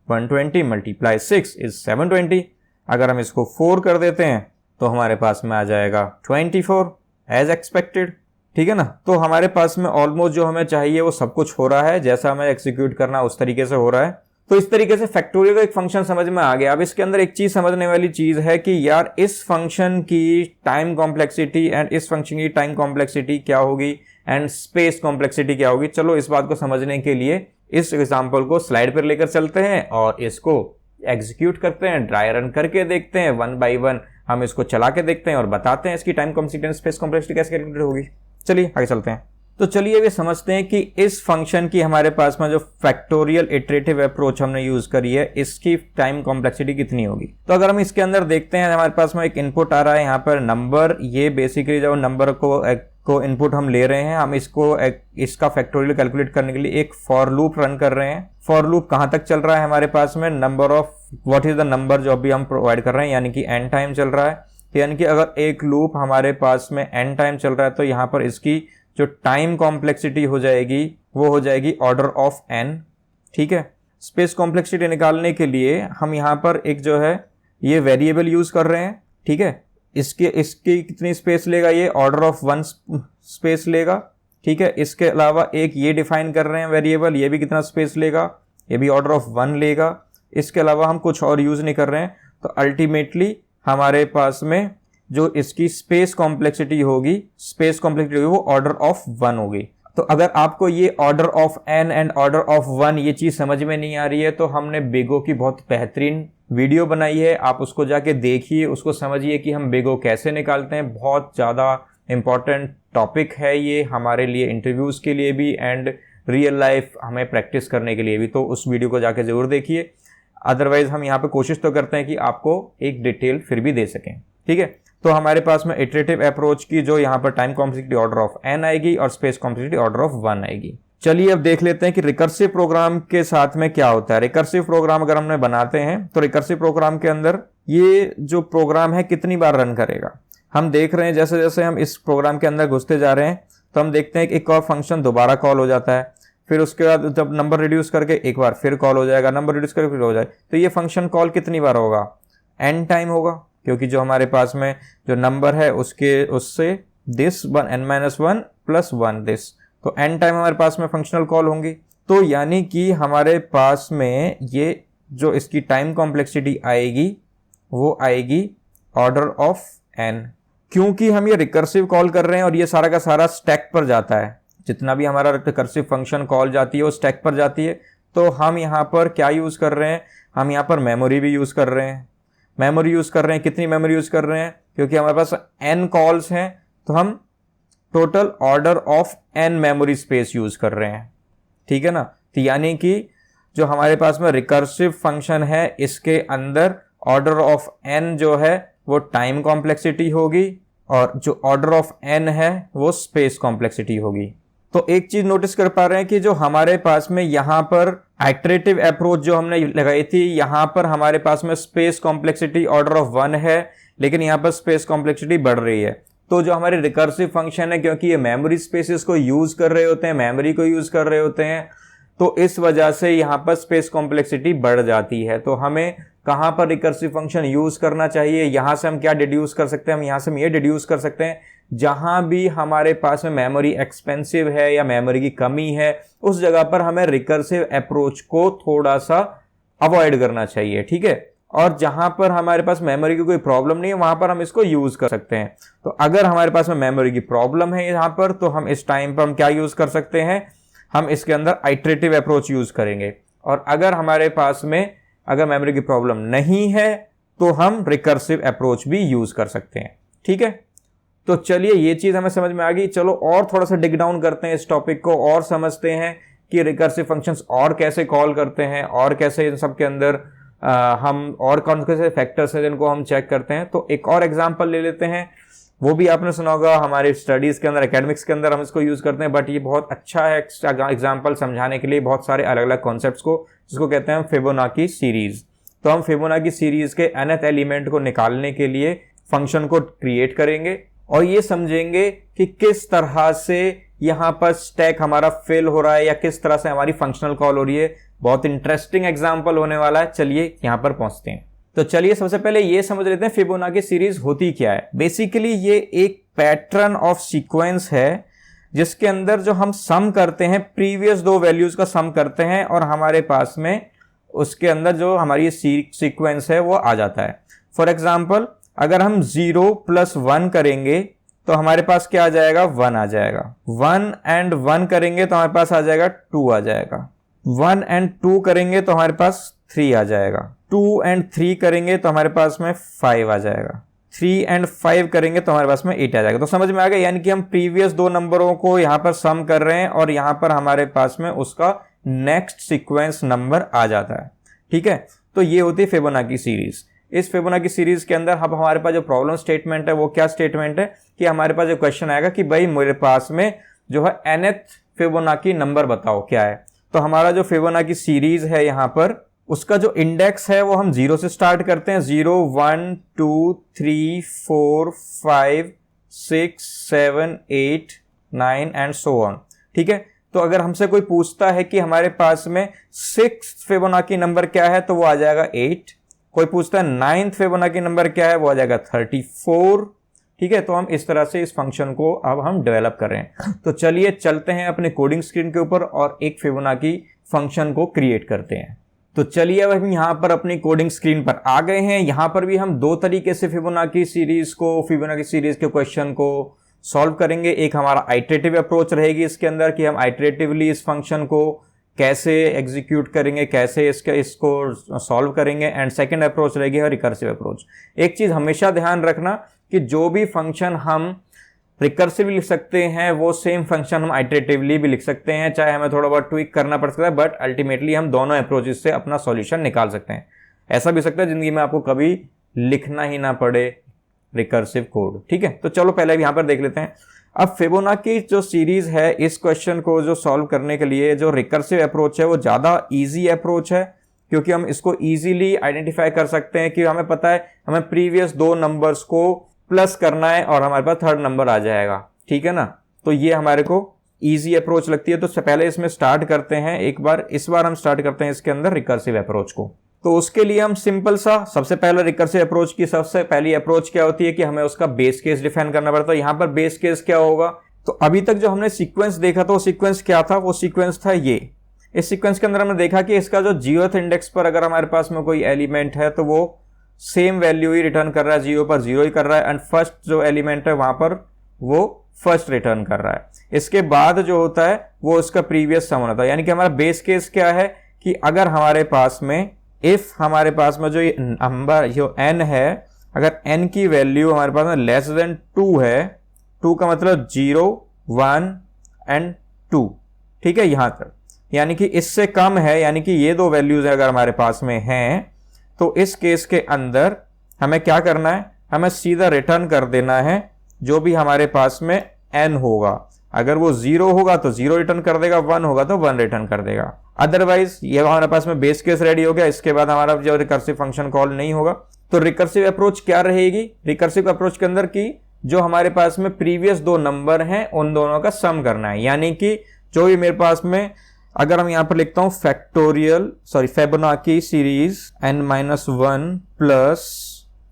120 मल्टीप्लाई 6 इज 720। अगर हम इसको 4 कर देते हैं तो हमारे पास में आ जाएगा 24 एज एक्सपेक्टेड। ठीक है ना, तो हमारे पास में ऑलमोस्ट जो हमें चाहिए वो सब कुछ हो रहा है, जैसा हमें एग्जीक्यूट करना उस तरीके से हो रहा है। तो इस तरीके से फैक्टोरियल का एक फंक्शन समझ में आ गया। अब इसके अंदर एक चीज समझने वाली चीज है कि यार इस फंक्शन की टाइम कॉम्प्लेक्सिटी एंड इस फंक्शन की टाइम कॉम्प्लेक्सिटी क्या होगी एंड स्पेस कॉम्प्लेक्सिटी क्या होगी। चलो इस बात को समझने के लिए इस एग्जांपल को स्लाइड पर लेकर चलते हैं और इसको एग्जीक्यूट करते हैं, ड्राई रन करके देखते हैं, वन बाय वन हम इसको चला के देखते हैं और बताते हैं इसकी टाइम कॉम्प्लेक्सिटी स्पेस कॉम्प्लेक्सिटी कैसे कैलकुलेट होगी। चलिए आगे चलते हैं। तो चलिए ये समझते हैं कि इस फंक्शन की हमारे पास में जो फैक्टोरियल इटरेटिव अप्रोच हमने यूज करी है इसकी टाइम कॉम्प्लेक्सिटी कितनी होगी। तो अगर हम इसके अंदर देखते हैं, हमारे पास में एक इनपुट आ रहा है यहाँ पर नंबर। ये बेसिकली जो नंबर को इनपुट हम ले रहे हैं, हम इसका फैक्टोरियल कैलकुलेट करने के लिए एक फॉर लूप रन कर रहे हैं। फॉर लूप कहां तक चल रहा है हमारे पास में, number of what is the number जो अभी हम प्रोवाइड कर रहे हैं, यानी कि n टाइम चल रहा है। यानी कि अगर एक लूप हमारे पास में n टाइम चल रहा है तो यहाँ पर इसकी जो टाइम कॉम्प्लेक्सिटी हो जाएगी वो हो जाएगी ऑर्डर ऑफ n। ठीक है, स्पेस कॉम्प्लेक्सिटी निकालने के लिए हम यहाँ पर एक जो है ये वेरिएबल यूज कर रहे हैं। ठीक है, इसकी कितनी स्पेस लेगा, ये ऑर्डर ऑफ 1 स्पेस लेगा। ठीक है, इसके अलावा एक ये डिफाइन कर रहे हैं वेरिएबल, ये भी कितना स्पेस लेगा, ये भी ऑर्डर ऑफ 1 लेगा। इसके अलावा हम कुछ और यूज नहीं कर रहे हैं। तो अल्टीमेटली हमारे पास में जो इसकी स्पेस कॉम्प्लेक्सिटी होगी वो ऑर्डर ऑफ 1 होगी। तो अगर आपको ये order of n and order of 1 ये चीज समझ में नहीं आ रही है तो हमने बेगो की बहुत बेहतरीन वीडियो बनाई है, आप उसको जाके देखिए, उसको समझिए कि हम बेगो कैसे निकालते हैं। बहुत ज़्यादा इंपॉर्टेंट टॉपिक है ये हमारे लिए, इंटरव्यूज़ के लिए भी एंड रियल लाइफ हमें प्रैक्टिस करने के लिए भी। तो उस वीडियो को जाके ज़रूर देखिए। अदरवाइज हम यहाँ पे कोशिश तो करते हैं कि आपको एक डिटेल फिर भी दे सकें। ठीक है, तो हमारे पास में इटरेटिव अप्रोच की जो यहाँ पर time complexity order of n आएगी और स्पेस कॉम्प्लेक्सिटी ऑर्डर ऑफ 1 आएगी। चलिए अब देख लेते हैं कि रिकर्सिव प्रोग्राम के साथ में क्या होता है। रिकर्सिव प्रोग्राम अगर हमने बनाते हैं तो रिकर्सिव प्रोग्राम के अंदर ये जो प्रोग्राम है कितनी बार रन करेगा। हम देख रहे हैं जैसे जैसे हम इस प्रोग्राम के अंदर घुसते जा रहे हैं तो हम देखते हैं कि एक और फंक्शन दोबारा कॉल हो जाता है, फिर उसके बाद जब नंबर रिड्यूस करके एक बार फिर कॉल हो जाएगा, नंबर रिड्यूस करके फिर हो जाए। तो ये फंक्शन कॉल कितनी बार होगा, n टाइम होगा, क्योंकि जो हमारे पास में जो नंबर है उससे दिस n-1 प्लस 1 दिस, तो n टाइम हमारे पास में फंक्शनल कॉल होंगी। तो यानी कि हमारे पास में ये जो इसकी टाइम कॉम्प्लेक्सिटी आएगी वो आएगी ऑर्डर ऑफ n, क्योंकि हम ये रिकर्सिव कॉल कर रहे हैं और ये सारा का सारा स्टैक पर जाता है। जितना भी हमारा रिकर्सिव फंक्शन कॉल जाती है वो स्टैक पर जाती है। तो हम यहाँ पर क्या यूज़ कर रहे हैं, हम यहाँ पर मेमोरी भी यूज़ कर रहे हैं। मेमोरी यूज़ कर रहे हैं, कितनी मेमोरी यूज़ कर रहे हैं, क्योंकि हमारे पास n कॉल्स हैं तो हम total order of n memory space use कर रहे हैं। ठीक है ना, तो यानी कि जो हमारे पास में रिकर्सिव फंक्शन है इसके अंदर ऑर्डर ऑफ n जो है वो टाइम कॉम्प्लेक्सिटी होगी और जो ऑर्डर ऑफ n है वो स्पेस कॉम्प्लेक्सिटी होगी। तो एक चीज नोटिस कर पा रहे हैं कि जो हमारे पास में यहाँ पर आइटरेटिव अप्रोच जो हमने लगाई थी, यहाँ पर हमारे पास में स्पेस कॉम्प्लेक्सिटी ऑर्डर ऑफ 1 है, लेकिन यहाँ पर स्पेस कॉम्प्लेक्सिटी बढ़ रही है। तो जो हमारे रिकर्सिव फंक्शन है, क्योंकि ये मेमोरी स्पेसेस को यूज कर रहे होते हैं, मेमोरी को यूज कर रहे होते हैं, तो इस वजह से यहाँ पर स्पेस कॉम्प्लेक्सिटी बढ़ जाती है। तो हमें कहाँ पर रिकर्सिव फंक्शन यूज करना चाहिए, यहाँ से हम क्या डिड्यूस कर सकते हैं, हम यहाँ से हम ये डिड्यूस कर सकते हैं जहां भी हमारे पास में मेमोरी एक्सपेंसिव है या मेमोरी की कमी है उस जगह पर हमें रिकर्सिव अप्रोच को थोड़ा सा अवॉइड करना चाहिए। ठीक है, और जहां पर हमारे पास मेमोरी की कोई प्रॉब्लम नहीं है वहां पर हम इसको यूज कर सकते हैं। तो अगर हमारे पास में मेमोरी की प्रॉब्लम है यहाँ पर तो हम इस टाइम पर हम क्या यूज कर सकते हैं, हम इसके अंदर आइटरेटिव अप्रोच यूज करेंगे। और अगर हमारे पास में अगर मेमोरी की प्रॉब्लम नहीं है तो हम रिकर्सिव अप्रोच भी यूज कर सकते हैं। ठीक है, तो चलिए ये चीज हमें समझ में आ गई। चलो और थोड़ा सा डिग डाउन करते हैं इस टॉपिक को और समझते हैं कि रिकर्सिव फंक्शंस और कैसे कॉल करते हैं और कैसे इन सब के अंदर हम और कौन से फैक्टर्स हैं जिनको हम चेक करते हैं। तो एक और एग्जांपल ले लेते हैं, वो भी आपने सुना होगा हमारे स्टडीज के अंदर, एकेडमिक्स के अंदर हम इसको यूज करते हैं, बट ये बहुत अच्छा है एग्जाम्पल समझाने के लिए बहुत सारे अलग अलग कॉन्सेप्ट्स को, जिसको कहते हैं हम फिबोनाची सीरीज। तो हम फिबोनाची सीरीज के nth एलिमेंट को निकालने के लिए फंक्शन को क्रिएट करेंगे और ये समझेंगे कि किस तरह से यहाँ पर स्टैक हमारा फिल हो रहा है या किस तरह से हमारी फंक्शनल कॉल हो रही है। बहुत इंटरेस्टिंग एग्जांपल होने वाला है, चलिए यहाँ पर पहुंचते हैं। तो चलिए सबसे पहले ये समझ लेते हैं फिबोनाची सीरीज होती क्या है। बेसिकली ये एक पैटर्न ऑफ सीक्वेंस है जिसके अंदर जो हम सम करते हैं, प्रीवियस दो वैल्यूज का सम करते हैं और हमारे पास में उसके अंदर जो हमारी सीक्वेंस है वो आ जाता है। फॉर एग्जाम्पल अगर हम 0 + 1 करेंगे तो हमारे पास क्या आ जाएगा, 1 आ जाएगा। 1 and 1 करेंगे तो हमारे पास आ जाएगा 2 आ जाएगा। 1 and 2 करेंगे तो हमारे पास 3 आ जाएगा। 2 and 3 करेंगे तो हमारे पास में 5 आ जाएगा। 3 and 5 करेंगे तो हमारे पास में 8 आ जाएगा। तो समझ में आ गया, यानी कि हम प्रीवियस दो नंबरों को यहाँ पर सम कर रहे हैं और यहाँ पर हमारे पास में उसका नेक्स्ट सीक्वेंस नंबर आ जाता है। ठीक है, तो ये होती है फिबोनाची सीरीज। इस फिबोनाची सीरीज के अंदर अब हमारे पास जो प्रॉब्लम स्टेटमेंट है वो क्या स्टेटमेंट है कि हमारे पास जो क्वेश्चन आएगा कि भाई मेरे पास में जो है nth फिबोनाची नंबर बताओ क्या है। तो हमारा जो फिबोनाची सीरीज है यहाँ पर उसका जो इंडेक्स है वो हम 0 से स्टार्ट करते हैं। 0 1 2 3 4 5 6 7 8 9 एंड सो ऑन। ठीक है, तो अगर हमसे कोई पूछता है कि हमारे पास में 6th फिबोनाची नंबर क्या है तो वो आ जाएगा 8। कोई पूछता है 9th फिबोनाची नंबर क्या है वो आ जाएगा 34। ठीक है, तो हम इस तरह से इस फंक्शन को अब हम डेवलप कर रहे हैं। तो चलिए चलते हैं अपने कोडिंग स्क्रीन के ऊपर और एक फिबोनाची फंक्शन को क्रिएट करते हैं। तो चलिए अब हम यहाँ पर अपनी कोडिंग स्क्रीन पर आ गए हैं। यहाँ पर भी हम दो तरीके से फिबोनाची सीरीज के क्वेश्चन को सॉल्व करेंगे। एक हमारा आइटरेटिव अप्रोच रहेगी इसके अंदर कि हम आइटरेटिवली इस फंक्शन को कैसे एग्जीक्यूट करेंगे, कैसे इसको सॉल्व करेंगे। एंड सेकंड अप्रोच रहेगी रिकर्सिव अप्रोच। एक चीज हमेशा ध्यान रखना कि जो भी फंक्शन हम रिकर्सिवली लिख सकते हैं वो सेम फंक्शन हम आइटरेटिवली भी लिख सकते हैं, चाहे हमें थोड़ा बहुत ट्विक करना पड़ सकता है, बट अल्टीमेटली हम दोनों अप्रोचेस से अपना सॉल्यूशन निकाल सकते हैं। ऐसा भी सकता है जिंदगी में आपको कभी लिखना ही ना पड़े रिकर्सिव कोड। ठीक है, तो चलो पहले यहां पर देख लेते हैं। अब फिबोनाची जो सीरीज है इस क्वेश्चन को जो सॉल्व करने के लिए जो रिकर्सिव अप्रोच है वो ज्यादा इजी अप्रोच है, क्योंकि हम इसको इजीली आइडेंटिफाई कर सकते हैं कि हमें पता है हमें प्रीवियस दो नंबर्स को प्लस करना है और हमारे पास थर्ड नंबर आ जाएगा। ठीक है ना, तो ये हमारे को इजी अप्रोच लगती है। तो पहले इसमें स्टार्ट करते हैं इस बार हम स्टार्ट करते हैं इसके अंदर रिकर्सिव अप्रोच को। तो उसके लिए हम सिंपल सा सबसे पहले रिकर्सिव अप्रोच की सबसे पहली अप्रोच क्या होती है कि हमें उसका बेस केस डिफाइन करना पड़ता है। यहां पर बेस केस क्या होगा, तो अभी तक जो हमने सीक्वेंस देखा था वो सीक्वेंस क्या था, वो सीक्वेंस था ये। इस सीक्वेंस के अंदर हमने देखा कि इसका जो 0th इंडेक्स पर अगर हमारे पास में कोई एलिमेंट है तो वो सेम वैल्यू ही रिटर्न कर रहा है, 0 पर 0 ही कर रहा है। एंड फर्स्ट जो एलिमेंट है वहां पर वो फर्स्ट रिटर्न कर रहा है। इसके बाद जो होता है वो उसका प्रीवियस सम होता है। यानी कि हमारा बेस केस क्या है कि अगर हमारे पास में हमारे पास में जो ये नंबर जो n है, अगर n की वैल्यू हमारे पास में लेस देन 2 है, 2 का मतलब 0 1 एंड 2। ठीक है, यहां तक, यानी कि इससे कम है, यानी कि ये दो वैल्यूज अगर हमारे पास में हैं तो इस केस के अंदर हमें क्या करना है, हमें सीधा रिटर्न कर देना है जो भी हमारे पास में n होगा। अगर वो 0 होगा तो 0 रिटर्न कर देगा, 1 होगा तो 1 रिटर्न कर देगा। अदरवाइज ये हमारे पास में बेस केस रेडी हो गया। इसके बाद हमारा जो रिकर्सिव फंक्शन कॉल नहीं होगा। तो रिकर्सिव अप्रोच क्या रहेगी, रिकर्सिव अप्रोच के अंदर की जो हमारे पास में प्रीवियस दो नंबर हैं उन दोनों का सम करना है। यानी कि जो भी मेरे पास में, अगर हम यहां पर लिखता हूं Fibonacci series n-1 plus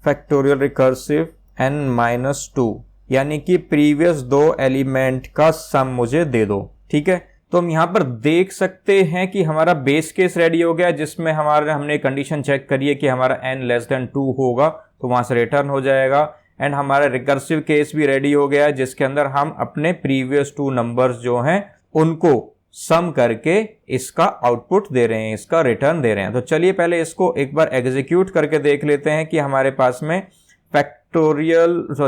factorial recursive n-2, यानी कि प्रीवियस दो एलिमेंट का सम मुझे दे दो। ठीक है, तो हम यहां पर देख सकते हैं कि हमारा बेस केस रेडी हो गया जिसमें हमने कंडीशन चेक करी है कि हमारा n<2 होगा तो वहां से रिटर्न हो जाएगा। एंड हमारा रिकर्सिव केस भी रेडी हो गया जिसके अंदर हम अपने प्रीवियस 2 नंबर्स जो हैं उनको सम करके इसका आउटपुट दे रहे हैं, इसका रिटर्न दे रहे हैं। तो चलिए पहले इसको एक बार एग्जीक्यूट करके देख लेते हैं कि हमारे पास में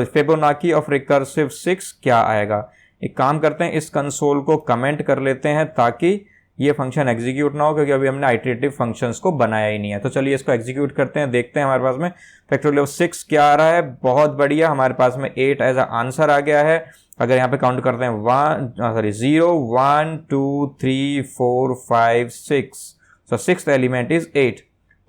फिबोनाची ऑफ रिकर्सिव 6 क्या आएगा। एक काम करते हैं, इस कंसोल को कमेंट कर लेते हैं ताकि ये फंक्शन एग्जीक्यूट ना हो, क्योंकि अभी हमने आइटरेटिव फंक्शंस को बनाया ही नहीं है। तो चलिए इसको एग्जीक्यूट करते हैं, देखते हैं हमारे पास में फैक्टोरियल ऑफ 6 क्या आ रहा है। बहुत बढ़िया, हमारे पास में 8 एज अ आंसर आ गया है। अगर यहाँ पे काउंट करते हैं 0 1 2 3 4 5 6, so 6th एलिमेंट इज 8।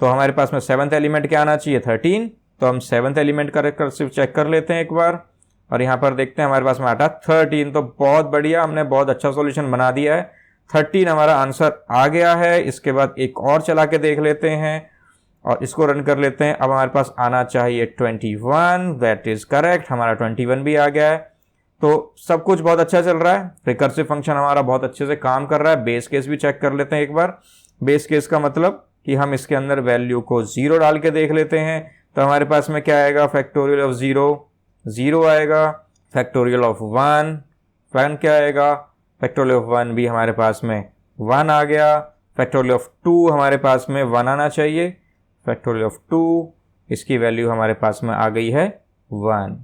तो हमारे पास में 7th एलिमेंट क्या आना चाहिए, 13। तो हम 7th एलिमेंट का रिकर्सिव चेक कर लेते हैं एक बार, और यहाँ पर देखते हैं हमारे पास में आता 13। तो बहुत बढ़िया, हमने बहुत अच्छा सॉल्यूशन बना दिया है। 13 हमारा आंसर आ गया है। इसके बाद एक और चला के देख लेते हैं और इसको रन कर लेते हैं। अब हमारे पास आना चाहिए 21, दैट इज करेक्ट, हमारा 21 भी आ गया है। तो सब कुछ बहुत अच्छा चल रहा है, रिकर्सिव फंक्शन हमारा बहुत अच्छे से काम कर रहा है। बेस केस भी चेक कर लेते हैं एक बार। बेस केस का मतलब कि हम इसके अंदर वैल्यू को 0 डाल के देख लेते हैं। तो हमारे पास में क्या आएगा, फैक्टोरियल ऑफ 0 आएगा, फैक्टोरियल ऑफ 1 क्या आएगा, फैक्टोरियल ऑफ 1 भी हमारे पास में 1 आ गया, फैक्टोरियल ऑफ 2 हमारे पास में 1 आना चाहिए, फैक्टोरियल ऑफ 2 इसकी वैल्यू हमारे पास में आ गई है 1।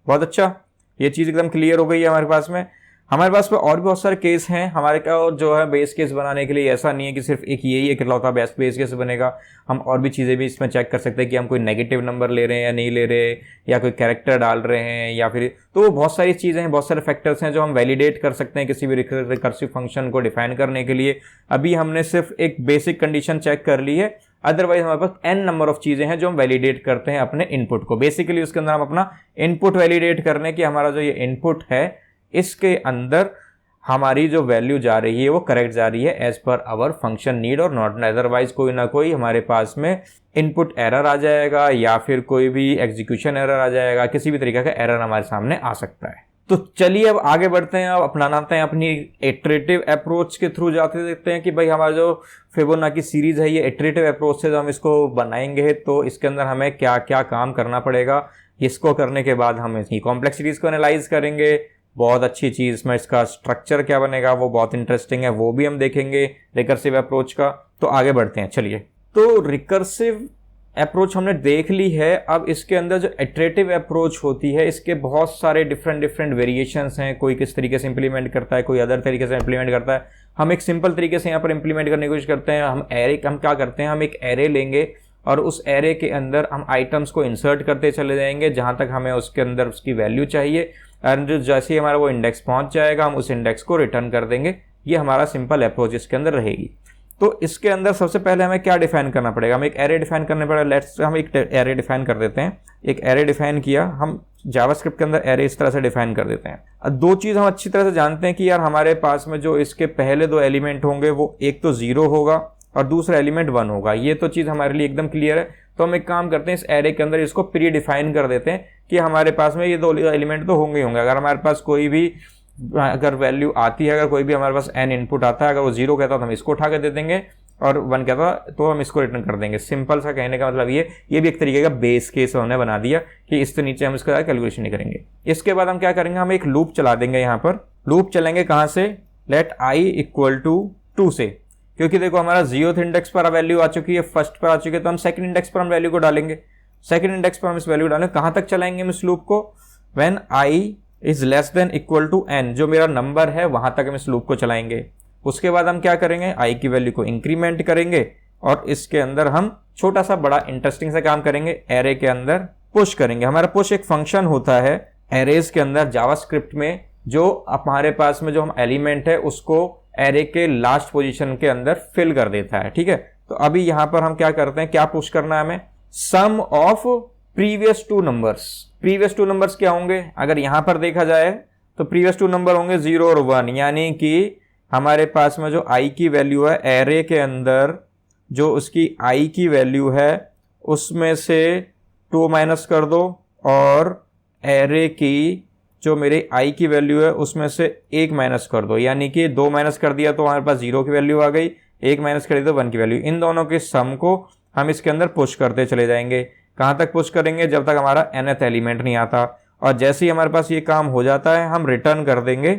बहुत अच्छा, ये चीज़ एकदम क्लियर हो गई है हमारे पास में। हमारे पास में और भी बहुत सारे केस हैं हमारे का, और जो है बेस केस बनाने के लिए ऐसा नहीं है कि सिर्फ एक यही इकलौता बेस केस बनेगा। हम और भी चीज़ें भी इसमें चेक कर सकते हैं कि हम कोई नेगेटिव नंबर ले रहे हैं या नहीं ले रहे, या कोई कैरेक्टर डाल रहे हैं, या फिर तो बहुत सारी चीज़ें हैं, बहुत सारे फैक्टर्स हैं जो हम वैलिडेट कर सकते हैं किसी भी रिकर्सिव फंक्शन को डिफाइन करने के लिए। अभी हमने सिर्फ एक बेसिक कंडीशन चेक कर ली है, अदरवाइज हमारे पास n नंबर ऑफ चीजें हैं जो हम वैलिडेट करते हैं अपने इनपुट को। बेसिकली उसके अंदर हम अपना इनपुट वैलिडेट करने की, हमारा जो ये इनपुट है इसके अंदर हमारी जो वैल्यू जा रही है वो करेक्ट जा रही है as per our function need और नॉट, अदरवाइज कोई ना कोई हमारे पास में इनपुट एरर आ जाएगा या फिर कोई भी एग्जीक्यूशन एरर आ जाएगा, किसी भी तरीके का एरर हमारे सामने आ सकता है। तो चलिए अब आगे बढ़ते हैं, अब अपनाते हैं अपनी इटरेटिव अप्रोच के थ्रू जाते देखते हैं कि भाई हमारा जो फिबोनाची सीरीज है ये इटरेटिव अप्रोच से जो हम इसको बनाएंगे तो इसके अंदर हमें क्या क्या काम करना पड़ेगा। इसको करने के बाद हम इसकी कॉम्प्लेक्सिटीज को एनालाइज करेंगे, बहुत अच्छी चीज इसमें इसका स्ट्रक्चर क्या बनेगा वो बहुत इंटरेस्टिंग है, वो भी हम देखेंगे रिकर्सिव अप्रोच का। तो आगे बढ़ते हैं चलिए। तो रिकर्सिव अप्रोच हमने देख ली है, अब इसके अंदर जो इटरेटिव अप्रोच होती है इसके बहुत सारे डिफरेंट वेरिएशंस हैं, कोई किस तरीके से इंप्लीमेंट करता है, कोई अदर तरीके से इंप्लीमेंट करता है। हम एक सिंपल तरीके से यहाँ पर इंप्लीमेंट करने की कोशिश करते हैं। हम क्या करते हैं, हम एक एरे लेंगे और उस एरे के अंदर हम आइटम्स को इंसर्ट करते चले जाएंगे जहाँ तक हमें उसके अंदर उसकी वैल्यू चाहिए, और जो जैसे ही हमारा वो इंडेक्स पहुँच जाएगा हम उस इंडेक्स को रिटर्न कर देंगे। ये हमारा सिंपल अप्रोच इसके अंदर रहेगी। तो इसके अंदर सबसे पहले हमें क्या डिफाइन करना पड़ेगा, हम एक एरे डिफाइन करने पड़ेगा। लेट्स हम एक एरे डिफाइन कर देते हैं। एक एरे डिफाइन किया, हम जावास्क्रिप्ट के अंदर एरे इस तरह से डिफाइन कर देते हैं। अब दो चीज़ हम अच्छी तरह से जानते हैं कि यार हमारे पास में जो इसके पहले दो एलिमेंट होंगे वो एक तो 0 होगा और दूसरा एलिमेंट 1 होगा। ये तो चीज़ हमारे लिए एकदम क्लियर है। तो हम एक काम करते हैं, इस एरे के अंदर इसको प्री डिफाइन कर देते हैं कि हमारे पास में ये दो एलिमेंट तो होंगे ही होंगे। अगर हमारे पास कोई भी अगर वैल्यू आती है, अगर कोई भी हमारे पास n इनपुट आता है, अगर वो 0 कहता है तो हम इसको उठा के दे देंगे, और 1 कहता तो हम इसको रिटर्न कर देंगे। सिंपल सा कहने का मतलब ये भी एक तरीके का बेस केस हमने बना दिया कि इससे नीचे हम इसका कैलकुलेशन नहीं करेंगे। इसके बाद हम क्या करेंगे, हम एक लूप चला देंगे। यहाँ पर लूप चलेंगे कहाँ से, लेट i इक्वल टू 2 से, क्योंकि देखो हमारा 0th इंडेक्स पर वैल्यू आ चुकी है, फर्स्ट पर आ चुकी है, तो हम सेकंड इंडेक्स पर हम वैल्यू को डालेंगे। सेकंड इंडेक्स पर हम इस वैल्यू डालेंगे। कहाँ तक चलाएंगे हम इस लूप को, when i is less than equal to n, जो मेरा नंबर है वहां तक हम इस लूप को चलाएंगे। उसके बाद हम क्या करेंगे, i की वैल्यू को इंक्रीमेंट करेंगे और इसके अंदर हम छोटा सा बड़ा इंटरेस्टिंग सा काम करेंगे, एरे के अंदर पुश करेंगे। हमारा पुश एक फंक्शन होता है एरेज के अंदर जावास्क्रिप्ट में, जो हमारे पास में जो हम एलिमेंट है उसको एरे के लास्ट पोजीशन के अंदर फिल कर देता है। ठीक है, तो अभी यहां पर हम क्या करते हैं, क्या पुश करना है हमें, sum of previous two numbers. Previous two numbers क्या होंगे, अगर यहां पर देखा जाए तो प्रीवियस टू नंबर होंगे 0 और 1, यानी कि हमारे पास में जो i की वैल्यू है एरे के अंदर, जो उसकी i की वैल्यू है उसमें से 2 माइनस कर दो, और एरे की जो मेरी i की वैल्यू है उसमें से 1 माइनस कर दो, यानी कि 2 माइनस कर दिया तो हमारे पास 0 की वैल्यू आ गई, 1 माइनस कर दिया तो 1 की वैल्यू। इन दोनों के सम को हम इसके अंदर पुश करते चले जाएंगे। कहाँ तक पुश करेंगे, जब तक हमारा nth एलिमेंट नहीं आता, और जैसे ही हमारे पास ये काम हो जाता है हम रिटर्न कर देंगे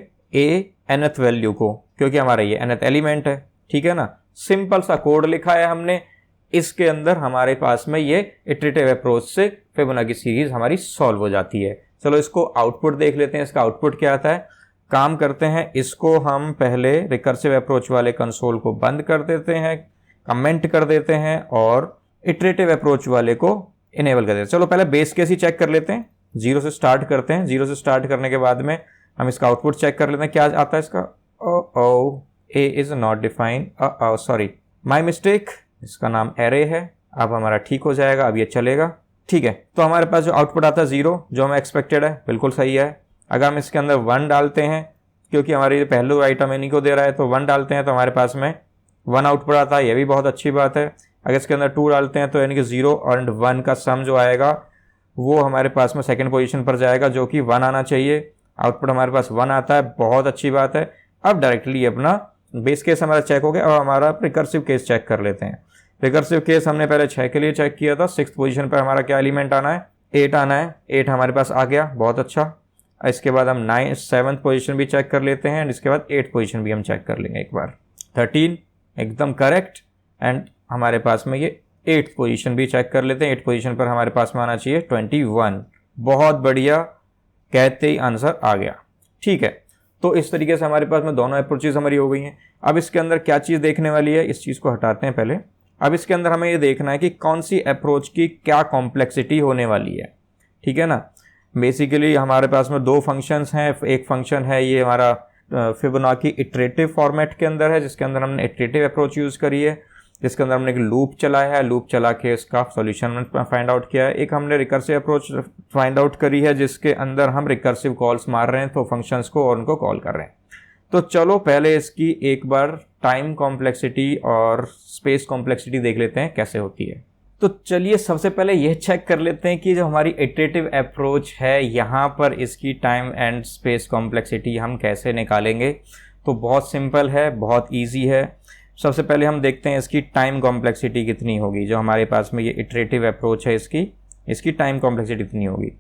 nth वैल्यू को, क्योंकि हमारा ये nth एलिमेंट है। ठीक है ना, सिंपल सा कोड लिखा है हमने। इसके अंदर हमारे पास में ये इटरेटिव अप्रोच से फिबोनाची सीरीज हमारी सॉल्व हो जाती है। चलो इसको आउटपुट देख लेते हैं, इसका आउटपुट क्या आता है। काम करते हैं, इसको हम पहले रिकर्सिव अप्रोच वाले कंसोल को बंद कर देते हैं, कमेंट कर देते हैं, और इटरेटिव अप्रोच वाले को इनेबल कर देते हैं। चलो पहले बेस केस ही चेक कर लेते हैं, 0 से स्टार्ट करते हैं। 0 से स्टार्ट करने के बाद में हम इसका आउटपुट चेक कर लेते हैं, क्या आता है इसका। A is not defined, sorry my mistake, इसका नाम एरे है। अब हमारा ठीक हो जाएगा, अब ये चलेगा। ठीक है, तो हमारे पास जो आउटपुट आता है 0, जो हमें एक्सपेक्टेड है, बिल्कुल सही है। अगर हम इसके अंदर 1 डालते हैं, क्योंकि हमारी पहलू आइटम इन्हीं को दे रहा है, तो 1 डालते हैं तो हमारे पास में 1 आउटपुट आता है, ये भी बहुत अच्छी बात है। अगर इसके अंदर 2 डालते हैं तो यानी कि 0 और 1 का सम जो आएगा वो हमारे पास में सेकंड पोजीशन पर जाएगा, जो कि 1 आना चाहिए। आउटपुट हमारे पास 1 आता है, बहुत अच्छी बात है। अब डायरेक्टली अपना बेस केस हमारा चेक हो गया। अब हमारा रिकर्सिव केस चेक कर लेते हैं। रिकर्सिव केस हमने पहले 6 के लिए चेक किया था। 6th पोजीशन पर हमारा क्या एलिमेंट आना है, 8 आना है। 8 हमारे पास आ गया, बहुत अच्छा। इसके बाद हम 7th पोजीशन भी चेक कर लेते हैं, इसके बाद 8th पोजीशन भी हम चेक कर लेंगे एक बार। 13 एकदम करेक्ट। एंड हमारे पास में ये 8th पोजीशन भी चेक कर लेते हैं। 8th पोजीशन पर हमारे पास में आना चाहिए 21। बहुत बढ़िया, कहते ही आंसर आ गया। ठीक है, तो इस तरीके से हमारे पास में दोनों अप्रोचेज हमारी हो गई हैं। अब इसके अंदर क्या चीज़ देखने वाली है, इस चीज़ को हटाते हैं पहले। अब इसके अंदर हमें ये देखना है कि कौन सी अप्रोच की क्या कॉम्प्लेक्सिटी होने वाली है। ठीक है ना। बेसिकली हमारे पास में 2 फंक्शंस हैं। एक फंक्शन है ये हमारा फिबोनाची इटरेटिव फॉर्मेट के अंदर है, जिसके अंदर हमने इटरेटिव अप्रोच यूज़ करी है, जिसके अंदर हमने एक लूप चलाया है, लूप चला के इसका सॉल्यूशन फाइंड आउट किया है। एक हमने रिकर्सिव अप्रोच फाइंड आउट करी है, जिसके अंदर हम रिकर्सिव कॉल्स मार रहे हैं तो फंक्शंस को और उनको कॉल कर रहे हैं। तो चलो पहले इसकी एक बार टाइम कॉम्प्लेक्सिटी और स्पेस कॉम्प्लेक्सिटी देख लेते हैं कैसे होती है। तो चलिए सबसे पहले यह चेक कर लेते हैं कि जो हमारी इटरेटिव अप्रोच है यहाँ पर इसकी टाइम एंड स्पेस कॉम्प्लेक्सिटी हम कैसे निकालेंगे। तो बहुत सिंपल है, बहुत ईजी है। सबसे पहले हम देखते हैं इसकी टाइम कॉम्प्लेक्सिटी कितनी होगी। जो हमारे पास में ये इटरेटिव अप्रोच है इसकी टाइम कॉम्प्लेक्सिटी कितनी होगी।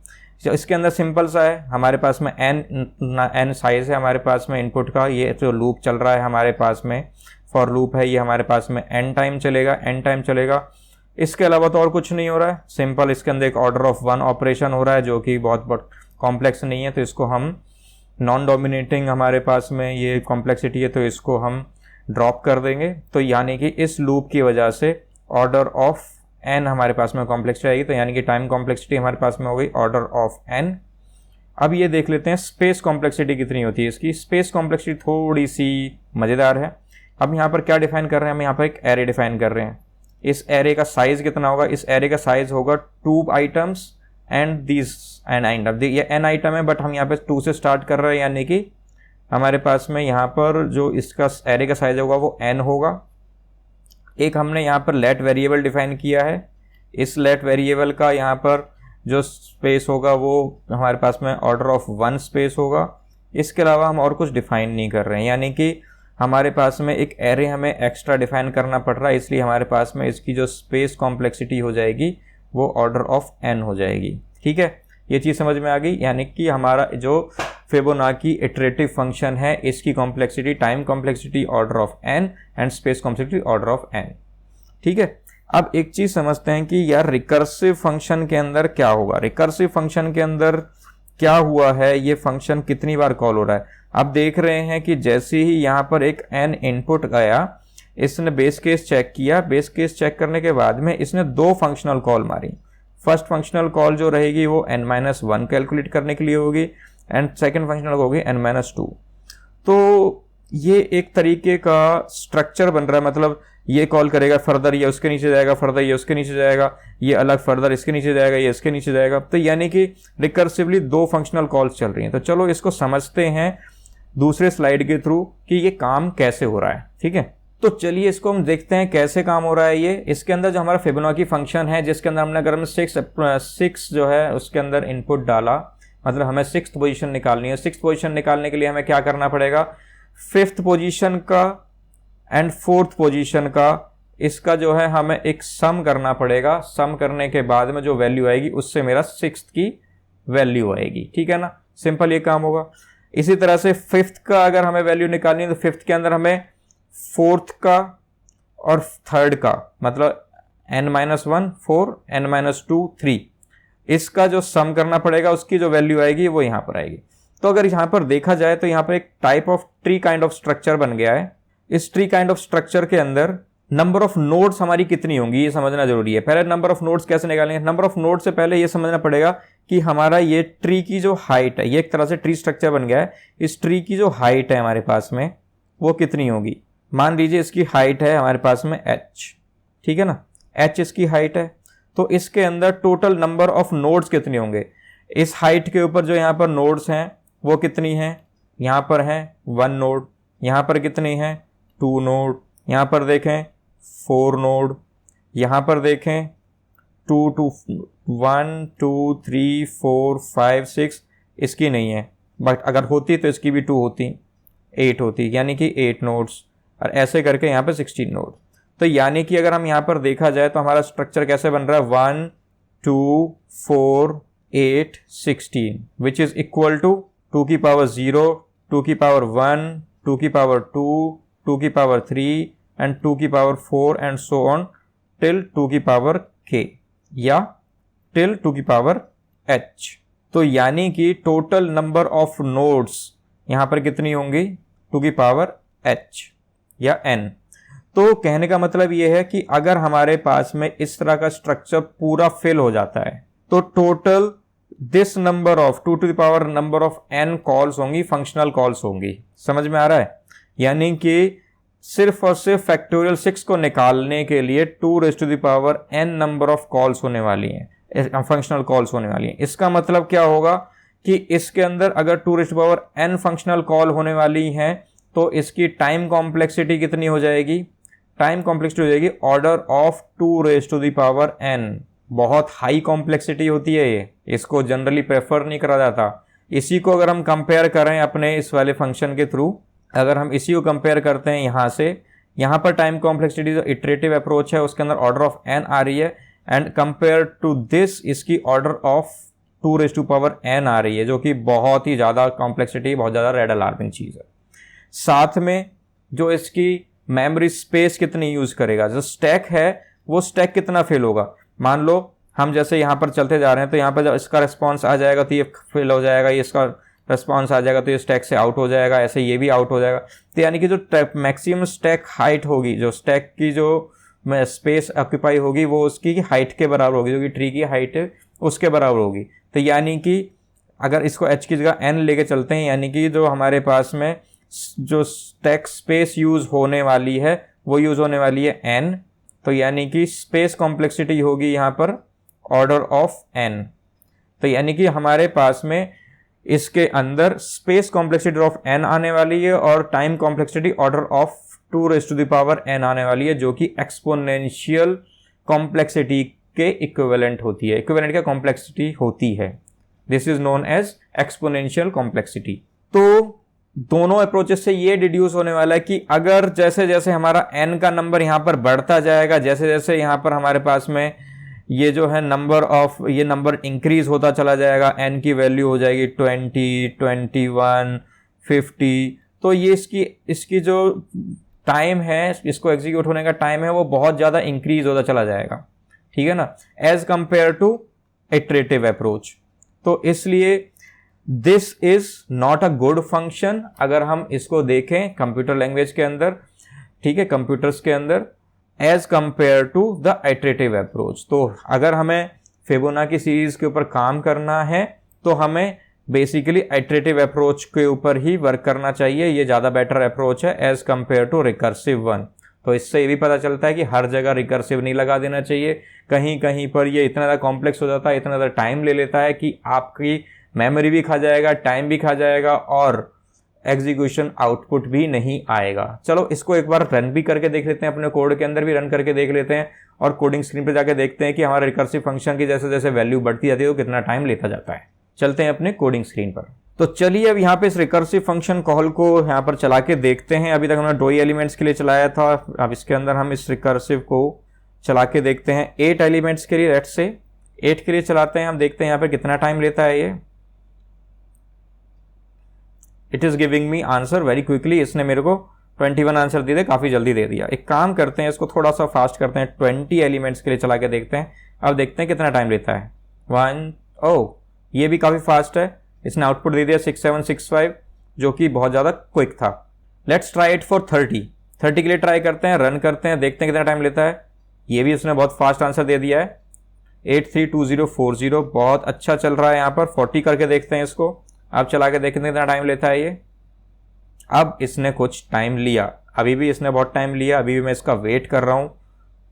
तो इसके अंदर सिंपल सा है, हमारे पास में n साइज है हमारे पास में इनपुट का। ये जो लूप चल रहा है हमारे पास में फॉर लूप है, ये हमारे पास में n टाइम चलेगा। इसके अलावा तो और कुछ नहीं हो रहा है। सिंपल इसके अंदर एक ऑर्डर ऑफ 1 ऑपरेशन हो रहा है, जो कि बहुत कॉम्प्लेक्स नहीं है। तो इसको हम नॉन डोमिनेटिंग हमारे पास में ये कॉम्प्लेक्सिटी है, तो इसको हम ड्रॉप कर देंगे। तो यानी कि इस लूप की वजह से ऑर्डर ऑफ n हमारे पास में कॉम्प्लेक्सिटी आएगी। तो यानी कि टाइम कॉम्प्लेक्सिटी हमारे पास में हो गई ऑर्डर ऑफ n। अब ये देख लेते हैं स्पेस कॉम्प्लेक्सिटी कितनी होती है इसकी। स्पेस कॉम्प्लेक्सिटी थोड़ी सी मज़ेदार है। अब यहाँ पर क्या डिफाइन कर रहे हैं, हम यहाँ पर एक एरे डिफाइन कर रहे हैं। इस एरे का साइज कितना होगा, इस एरे का साइज होगा 2 items and this n item. ये n आइटम है, बट हम यहाँ पे 2 से स्टार्ट कर रहे हैं, यानी कि हमारे पास में यहाँ पर जो इसका एरे का साइज होगा वो n होगा। एक हमने यहाँ पर लेट वेरिएबल डिफाइन किया है। इस लेट वेरिएबल का यहाँ पर जो स्पेस होगा वो हमारे पास में ऑर्डर ऑफ 1 स्पेस होगा। इसके अलावा हम और कुछ डिफाइन नहीं कर रहे हैं, यानी कि हमारे पास में एक एरे हमें एक्स्ट्रा डिफाइन करना पड़ रहा है। इसलिए हमारे पास में इसकी जो स्पेस कॉम्प्लेक्सिटी हो जाएगी वो ऑर्डर ऑफ n हो जाएगी। ठीक है, ये चीज़ समझ में आ गई। यानी कि हमारा जो फिबोनाची इटरेटिव फंक्शन है इसकी complexity time complexity order of n and space complexity order of n। ठीक है, अब एक चीज़ समझते हैं कि यार रिकर्सिव फंक्शन के अंदर क्या होगा। रिकर्सिव फंक्शन के अंदर क्या हुआ है, ये फंक्शन कितनी बार कॉल हो रहा है। आप देख रहे हैं कि जैसे ही यहाँ पर एक n इनपुट गया, इसने बेस केस चेक किया। बेस केस चेक करने के बाद में इसने 2 फंक्शनल कॉल मारी। फर्स्ट फंक्शनल कॉल जो रहेगी वो n-1 कैलकुलेट करने के लिए होगी एंड सेकेंड फंक्शनल होगी n-2। तो ये एक तरीके का स्ट्रक्चर बन रहा है, मतलब ये कॉल करेगा, फर्दर ये उसके नीचे जाएगा, फर्दर ये उसके नीचे जाएगा, ये अलग फर्दर इसके नीचे जाएगा, ये इसके नीचे जाएगा। तो यानी कि रिकर्सिवली 2 फंक्शनल कॉल्स चल रही हैं। तो चलो इसको समझते हैं दूसरे स्लाइड के थ्रू कि ये काम कैसे हो रहा है। ठीक है, तो चलिए इसको हम देखते हैं कैसे काम हो रहा है ये। इसके अंदर जो हमारा फिबोनाची फंक्शन है, जिसके अंदर हमने अगर हम 6 जो है उसके अंदर इनपुट डाला, मतलब हमें 6th पोजीशन निकालनी है। 6th पोजीशन निकालने के लिए हमें क्या करना पड़ेगा, 5th पोजीशन का एंड 4th पोजीशन का इसका जो है हमें एक सम करना पड़ेगा। सम करने के बाद में जो वैल्यू आएगी उससे मेरा 6th की वैल्यू आएगी। ठीक है ना, सिंपल ये काम होगा। इसी तरह से 5th का अगर हमें वैल्यू निकालनी है तो 5th के अंदर हमें 4th का और 3rd का, मतलब n-1 4 n-2 3, इसका जो सम करना पड़ेगा, उसकी जो वैल्यू आएगी वो यहाँ पर आएगी। तो अगर यहाँ पर देखा जाए तो यहाँ पर एक type of tree kind of structure बन गया है। इस ट्री काइंड ऑफ स्ट्रक्चर के अंदर नंबर ऑफ नोड्स हमारी कितनी होंगी ये समझना जरूरी है। पहले नंबर ऑफ नोड्स कैसे निकालेंगे, नंबर ऑफ नोड से पहले ये समझना पड़ेगा कि हमारा ये ट्री की जो हाइट है, ये एक तरह से ट्री स्ट्रक्चर बन गया है। इस ट्री की जो हाइट है हमारे पास में वो कितनी होगी। मान लीजिए इसकी हाइट है हमारे पास में h, ठीक है ना, h इसकी हाइट है। तो इसके अंदर टोटल नंबर ऑफ नोड्स कितने होंगे। इस हाइट के ऊपर जो यहाँ पर नोड्स हैं वो कितनी हैं, यहाँ पर हैं 1 नोड, यहाँ पर कितनी हैं 2 नोड, यहाँ पर देखें 4 नोड, यहाँ पर देखें 2 2 1 2 3 4 5 6 इसकी नहीं है, बट अगर होती तो इसकी भी 2 होती, 8 होती, यानी कि 8 नोड्स, और ऐसे करके यहाँ पे 16 नोड। तो यानी कि अगर हम यहाँ पर देखा जाए तो हमारा स्ट्रक्चर कैसे बन रहा है 1 2 4 8 16 विच इज इक्वल टू 2 की पावर 0, 2 की पावर 1, 2 की पावर 2, 2 की पावर 3 एंड 2 की power 4 and so on till 2 की पावर k या टिल 2 की पावर h। तो यानी कि टोटल नंबर ऑफ नोड्स यहां पर कितनी होंगी 2 की पावर h या n। तो कहने का मतलब यह है कि अगर हमारे पास में इस तरह का स्ट्रक्चर पूरा फिल हो जाता है तो total this number of 2 to the power number of n calls होंगी, फंक्शनल कॉल्स होंगी। समझ में आ रहा है? यानी कि सिर्फ और सिर्फ फैक्टोरियल 6 को निकालने के लिए 2 raise to the power n number of calls होने वाली हैं, फंक्शनल कॉल्स होने वाली हैं। इसका मतलब क्या होगा कि इसके अंदर अगर 2 raise to the power n functional call होने वाली हैं तो इसकी टाइम कॉम्प्लेक्सिटी कितनी हो जाएगी? टाइम कॉम्प्लेक्सिटी हो जाएगी order of 2 raise to the power n। बहुत हाई कॉम्प्लेक्सिटी होती है ये, इसको जनरली प्रेफर नहीं करा जाता। इसी को अगर हम कंपेयर करें अपने इस वाले फंक्शन के थ्रू, अगर हम इसी को कंपेयर करते हैं यहाँ से, यहाँ पर टाइम कॉम्प्लेक्सिटी जो इटरेटिव अप्रोच है उसके अंदर ऑर्डर ऑफ n आ रही है, एंड कंपेयर टू दिस इसकी order of 2 raise to power n आ रही है, जो कि बहुत ही ज़्यादा कॉम्प्लेक्सिटी, बहुत ज़्यादा रेड अलार्मिंग चीज़ है। साथ में जो इसकी मेमोरी स्पेस कितनी यूज करेगा, जो स्टैक है वो स्टैक कितना फिल होगा। मान लो हम जैसे यहाँ पर चलते जा रहे हैं तो यहाँ पर जब इसका रिस्पॉन्स आ जाएगा तो ये फिल हो जाएगा, ये इसका रिस्पॉन्स आ जाएगा तो ये स्टैक से आउट हो जाएगा, ऐसे ये भी आउट हो जाएगा। तो यानी कि जो मैक्सिमम स्टैक हाइट होगी, जो स्टैक की जो स्पेस ऑक्यूपाई होगी वो उसकी हाइट के बराबर होगी, जो कि ट्री की हाइट है उसके बराबर होगी। तो यानी कि अगर इसको h की जगह n लेके चलते हैं, यानी कि जो हमारे पास में जो स्टैक स्पेस यूज होने वाली है वो यूज होने वाली है n। तो यानी कि स्पेस कॉम्प्लेक्सिटी होगी यहाँ पर ऑर्डर ऑफ n। तो यानी कि हमारे पास में इसके अंदर स्पेस कॉम्प्लेक्सिटी ऑफ n आने वाली है और time complexity order of 2 raise to the power n आने वाली है, जो कि एक्सपोनेंशियल कॉम्प्लेक्सिटी के इक्विवेलेंट होती है। इक्विवेलेंट क्या कॉम्प्लेक्सिटी होती है, this is known as exponential complexity. तो दोनों अप्रोचेस से ये डिड्यूस होने वाला है कि अगर जैसे जैसे हमारा n का नंबर यहाँ पर बढ़ता जाएगा, जैसे जैसे यहाँ पर हमारे पास में ये जो है नंबर ऑफ, ये नंबर इंक्रीज होता चला जाएगा, n की वैल्यू हो जाएगी 20 21 50, तो ये इसकी जो टाइम है, इसको एग्जीक्यूट होने का टाइम है वो बहुत ज़्यादा इंक्रीज होता चला जाएगा, ठीक है ना, as compare to iterative approach. तो इसलिए this is not a good function अगर हम इसको देखें कंप्यूटर लैंग्वेज के अंदर, ठीक है, कंप्यूटर्स के अंदर, as compare to the iterative approach. तो अगर हमें फिबोनाची सीरीज के ऊपर काम करना है तो हमें बेसिकली इटरेटिव अप्रोच के ऊपर ही वर्क करना चाहिए, ये ज़्यादा बेटर अप्रोच है as compare to recursive one. तो इससे ये भी पता चलता है कि हर जगह रिकर्सिव नहीं लगा देना चाहिए, कहीं कहीं पर ये इतना ज़्यादा कॉम्प्लेक्स हो जाता है, इतना ज़्यादा टाइम ले लेता है कि आपकी मेमोरी भी खा जाएगा, टाइम भी खा जाएगा और एग्जीक्यूशन आउटपुट भी नहीं आएगा। चलो इसको एक बार रन भी करके देख लेते हैं, अपने कोड के अंदर भी रन करके देख लेते हैं और कोडिंग स्क्रीन पे जाके देखते हैं कि हमारा रिकर्सिव फंक्शन की जैसे जैसे वैल्यू बढ़ती जाती है तो कितना टाइम लेता जाता है। चलते हैं अपने कोडिंग स्क्रीन पर। तो चलिए अब यहाँ पे इस रिकर्सिव फंक्शन कॉल को यहाँ पर चला के देखते हैं। अभी तक हमने 2 ही एलिमेंट्स के लिए चलाया था, अब इसके अंदर हम इस रिकर्सिव को चला के देखते हैं 8 एलिमेंट्स के लिए। लेट्स से 8 के लिए चलाते हैं, हम देखते हैं यहाँ पे कितना टाइम लेता है ये। It is giving me answer very quickly, इसने मेरे को 21 आंसर दे दिया, काफी जल्दी दे दिया। एक काम करते हैं, इसको थोड़ा सा फास्ट करते हैं, 20 एलिमेंट्स के लिए चला के देखते हैं। अब देखते हैं कितना टाइम लेता है। 1 ओह ये भी काफी फास्ट है, इसने आउटपुट दे दिया 6765, जो कि बहुत ज्यादा क्विक था। लेट्स ट्राई इट फॉर 30 के लिए ट्राई करते हैं, रन करते हैं, देखते हैं कितना टाइम लेता है। ये भी उसने बहुत फास्ट आंसर दे दिया है 832040, बहुत अच्छा चल रहा है यहाँ पर। 40 करके देखते हैं इसको, अब चला के देखते हैं कितना टाइम लेता है ये। अब इसने कुछ टाइम लिया, अभी भी इसने बहुत टाइम लिया, अभी भी मैं इसका वेट कर रहा हूँ,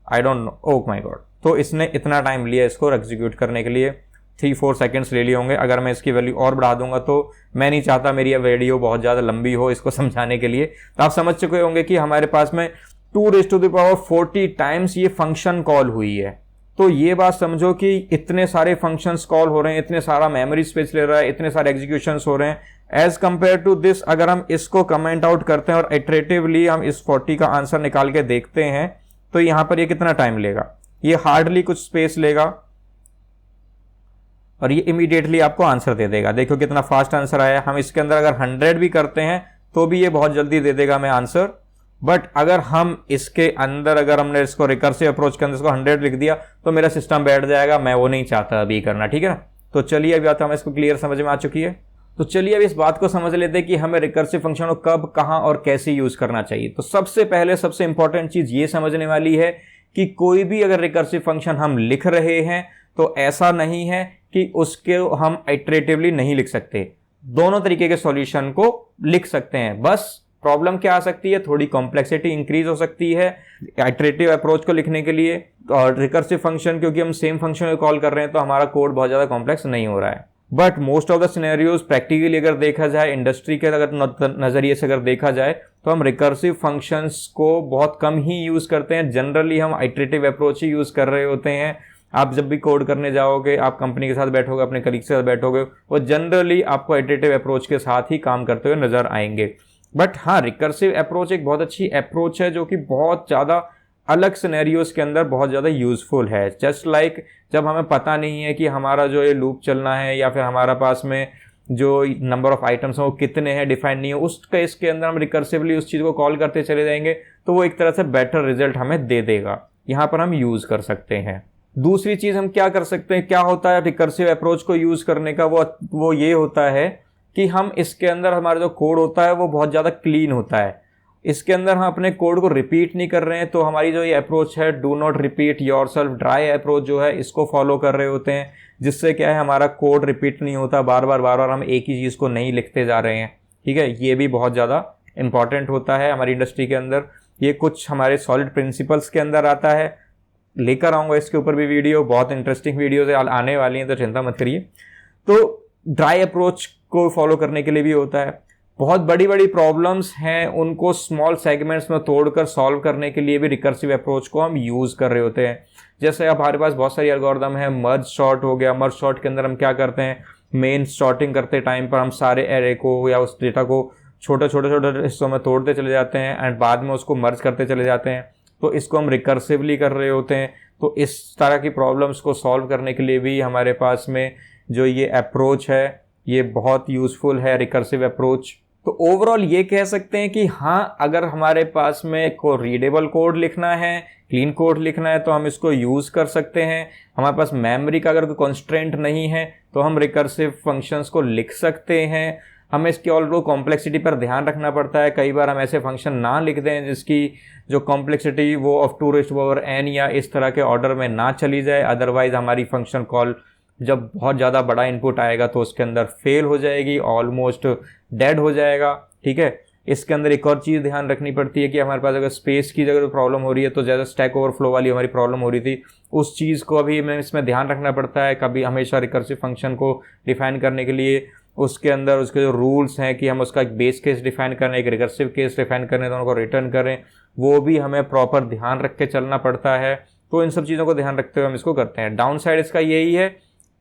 I don't know, oh my God. तो इसने इतना टाइम लिया इसको एग्जीक्यूट करने के लिए, 3-4 सेकेंड्स ले लिए होंगे। अगर मैं इसकी वैल्यू और बढ़ा दूंगा तो मैं नहीं चाहता मेरी ये वीडियो बहुत ज़्यादा लंबी हो इसको समझाने के लिए। तो आप समझ चुके होंगे कि हमारे पास में 2⁴ टाइम्स ये फंक्शन कॉल हुई है। तो ये बात समझो कि इतने सारे फंक्शंस कॉल हो रहे हैं, इतने सारा मेमोरी स्पेस ले रहा है, इतने सारे एग्जीक्यूशंस हो रहे हैं। एज कंपेयर टू दिस अगर हम इसको कमेंट आउट करते हैं और इटरेटिवली हम इस 40 का आंसर निकाल के देखते हैं तो यहां पर ये कितना टाइम लेगा, ये हार्डली कुछ स्पेस लेगा और ये इमीडिएटली आपको आंसर दे देगा। देखो कितना फास्ट आंसर आया। हम इसके अंदर अगर 100 भी करते हैं तो भी ये बहुत जल्दी दे देगा हमें आंसर। बट अगर हम इसके अंदर अगर हमने इसको रिकर्सिव अप्रोच के अंदर इसको 100 लिख दिया तो मेरा सिस्टम बैठ जाएगा, मैं वो नहीं चाहता अभी करना, ठीक है ना। तो चलिए अभी बात हमें इसको क्लियर समझ में आ चुकी है। तो चलिए अब इस बात को समझ लेते हैं कि हमें रिकर्सिव फंक्शन को कब, कहां और कैसे यूज करना चाहिए। तो सबसे पहले सबसे इंपॉर्टेंट चीज ये समझने वाली है कि कोई भी अगर रिकर्सिव फंक्शन हम लिख रहे हैं तो ऐसा नहीं है कि उसके हम इटरेटिवली नहीं लिख सकते, दोनों तरीके के सॉल्यूशन को लिख सकते हैं। बस प्रॉब्लम क्या आ सकती है, थोड़ी कॉम्प्लेक्सिटी इंक्रीज हो सकती है इटरेटिव अप्रोच को लिखने के लिए। और रिकर्सिव फंक्शन क्योंकि हम सेम फंक्शन को कॉल कर रहे हैं तो हमारा कोड बहुत ज्यादा कॉम्प्लेक्स नहीं हो रहा है। But most of the scenarios practically अगर देखा जाए, इंडस्ट्री के अगर नजरिए से अगर देखा जाए तो हम रिकर्सिव फंक्शंस को बहुत कम ही यूज करते हैं। जनरली हम इटरेटिव अप्रोच ही यूज कर रहे होते हैं। आप जब भी कोड करने जाओगे, आप कंपनी के साथ बैठोगे, अपने कलीग के साथ बैठोगे, वो जनरली आपको इटरेटिव अप्रोच के साथ ही काम करते हुए नजर आएंगे। बट हाँ, रिकर्सिव अप्रोच एक बहुत अच्छी अप्रोच है जो कि बहुत ज़्यादा अलग सिनेरियोज के अंदर बहुत ज़्यादा यूजफुल है। जस्ट लाइक जब हमें पता नहीं है कि हमारा जो ये लूप चलना है या फिर हमारा पास में जो नंबर ऑफ आइटम्स हैं वो कितने हैं डिफाइन नहीं है, उस केस के अंदर हम रिकर्सिवली उस चीज़ को कॉल करते चले जाएंगे तो वो एक तरह से बेटर रिजल्ट हमें दे देगा। यहाँ पर हम यूज़ कर सकते हैं। दूसरी चीज़ हम क्या कर सकते हैं, क्या होता है रिकर्सिव अप्रोच को यूज़ करने का, वो ये होता है कि हम इसके अंदर हमारा जो कोड होता है वो बहुत ज़्यादा क्लीन होता है। इसके अंदर हम अपने कोड को रिपीट नहीं कर रहे हैं। तो हमारी जो ये अप्रोच है, do not repeat yourself dry approach जो है, इसको फॉलो कर रहे होते हैं, जिससे क्या है हमारा कोड रिपीट नहीं होता, बार बार हम एक ही चीज़ को नहीं लिखते जा रहे हैं, ठीक है। ये भी बहुत ज़्यादा इंपॉर्टेंट होता है हमारी इंडस्ट्री के अंदर। ये कुछ हमारे सॉलिड प्रिंसिपल्स के अंदर आता है, लेकर आऊँगा इसके ऊपर भी वीडियो, बहुत इंटरेस्टिंग वीडियोज आने वाली हैं तो चिंता मत करिए। तो ड्राई अप्रोच को फॉलो करने के लिए भी होता है। बहुत बड़ी बड़ी प्रॉब्लम्स हैं उनको स्मॉल सेगमेंट्स में तोड़कर सॉल्व करने के लिए भी रिकर्सिव अप्रोच को हम यूज़ कर रहे होते हैं। जैसे अब हमारे पास बहुत सारी एल्गोरिदम है। मर्ज सॉर्ट हो गया, मर्ज सॉर्ट के अंदर हम क्या करते हैं, मेन सॉर्टिंग करते टाइम पर हम सारे एरे को या उस डेटा को छोटे हिस्सों में तोड़ते चले जाते हैं एंड बाद में उसको मर्ज करते चले जाते हैं। तो इसको हम रिकर्सिवली कर रहे होते हैं। तो इस तरह की प्रॉब्लम्स को सॉल्व करने के लिए भी हमारे पास में जो ये अप्रोच है ये बहुत यूज़फुल है, रिकर्सिव अप्रोच। तो ओवरऑल ये कह सकते हैं कि हाँ, अगर हमारे पास में को रीडेबल कोड लिखना है, क्लीन कोड लिखना है तो हम इसको यूज़ कर सकते हैं। हमारे पास मेमोरी का अगर कोई कॉन्स्ट्रेंट नहीं है तो हम रिकर्सिव फंक्शंस को लिख सकते हैं। हमें इसकी ऑल्सो कॉम्प्लेक्सिटी पर ध्यान रखना पड़ता है। कई बार हम ऐसे फंक्शन ना लिख दें जिसकी जो कॉम्प्लेक्सिटी वो ऑफ 2n या इस तरह के ऑर्डर में ना चली जाए, अदरवाइज हमारी फंक्शन कॉल जब बहुत ज़्यादा बड़ा इनपुट आएगा तो उसके अंदर फेल हो जाएगी, ऑलमोस्ट डेड हो जाएगा, ठीक है। इसके अंदर एक और चीज़ ध्यान रखनी पड़ती है कि हमारे पास अगर स्पेस की अगर प्रॉब्लम हो रही है तो ज़्यादा स्टैक ओवरफ्लो वाली हमारी प्रॉब्लम हो रही थी, उस चीज़ को अभी हमें इसमें ध्यान रखना पड़ता है। कभी हमेशा रिकर्सिव फंक्शन को डिफाइन करने के लिए उसके अंदर उसके जो रूल्स हैं कि हम उसका एक बेस केस डिफाइन करें, एक रिकर्सिव केस डिफाइन करें, दोनों को रिटर्न करें, वो भी हमें प्रॉपर ध्यान रख के चलना पड़ता है। तो इन सब चीज़ों को ध्यान रखते हुए हम इसको करते हैं। डाउन साइड इसका यही है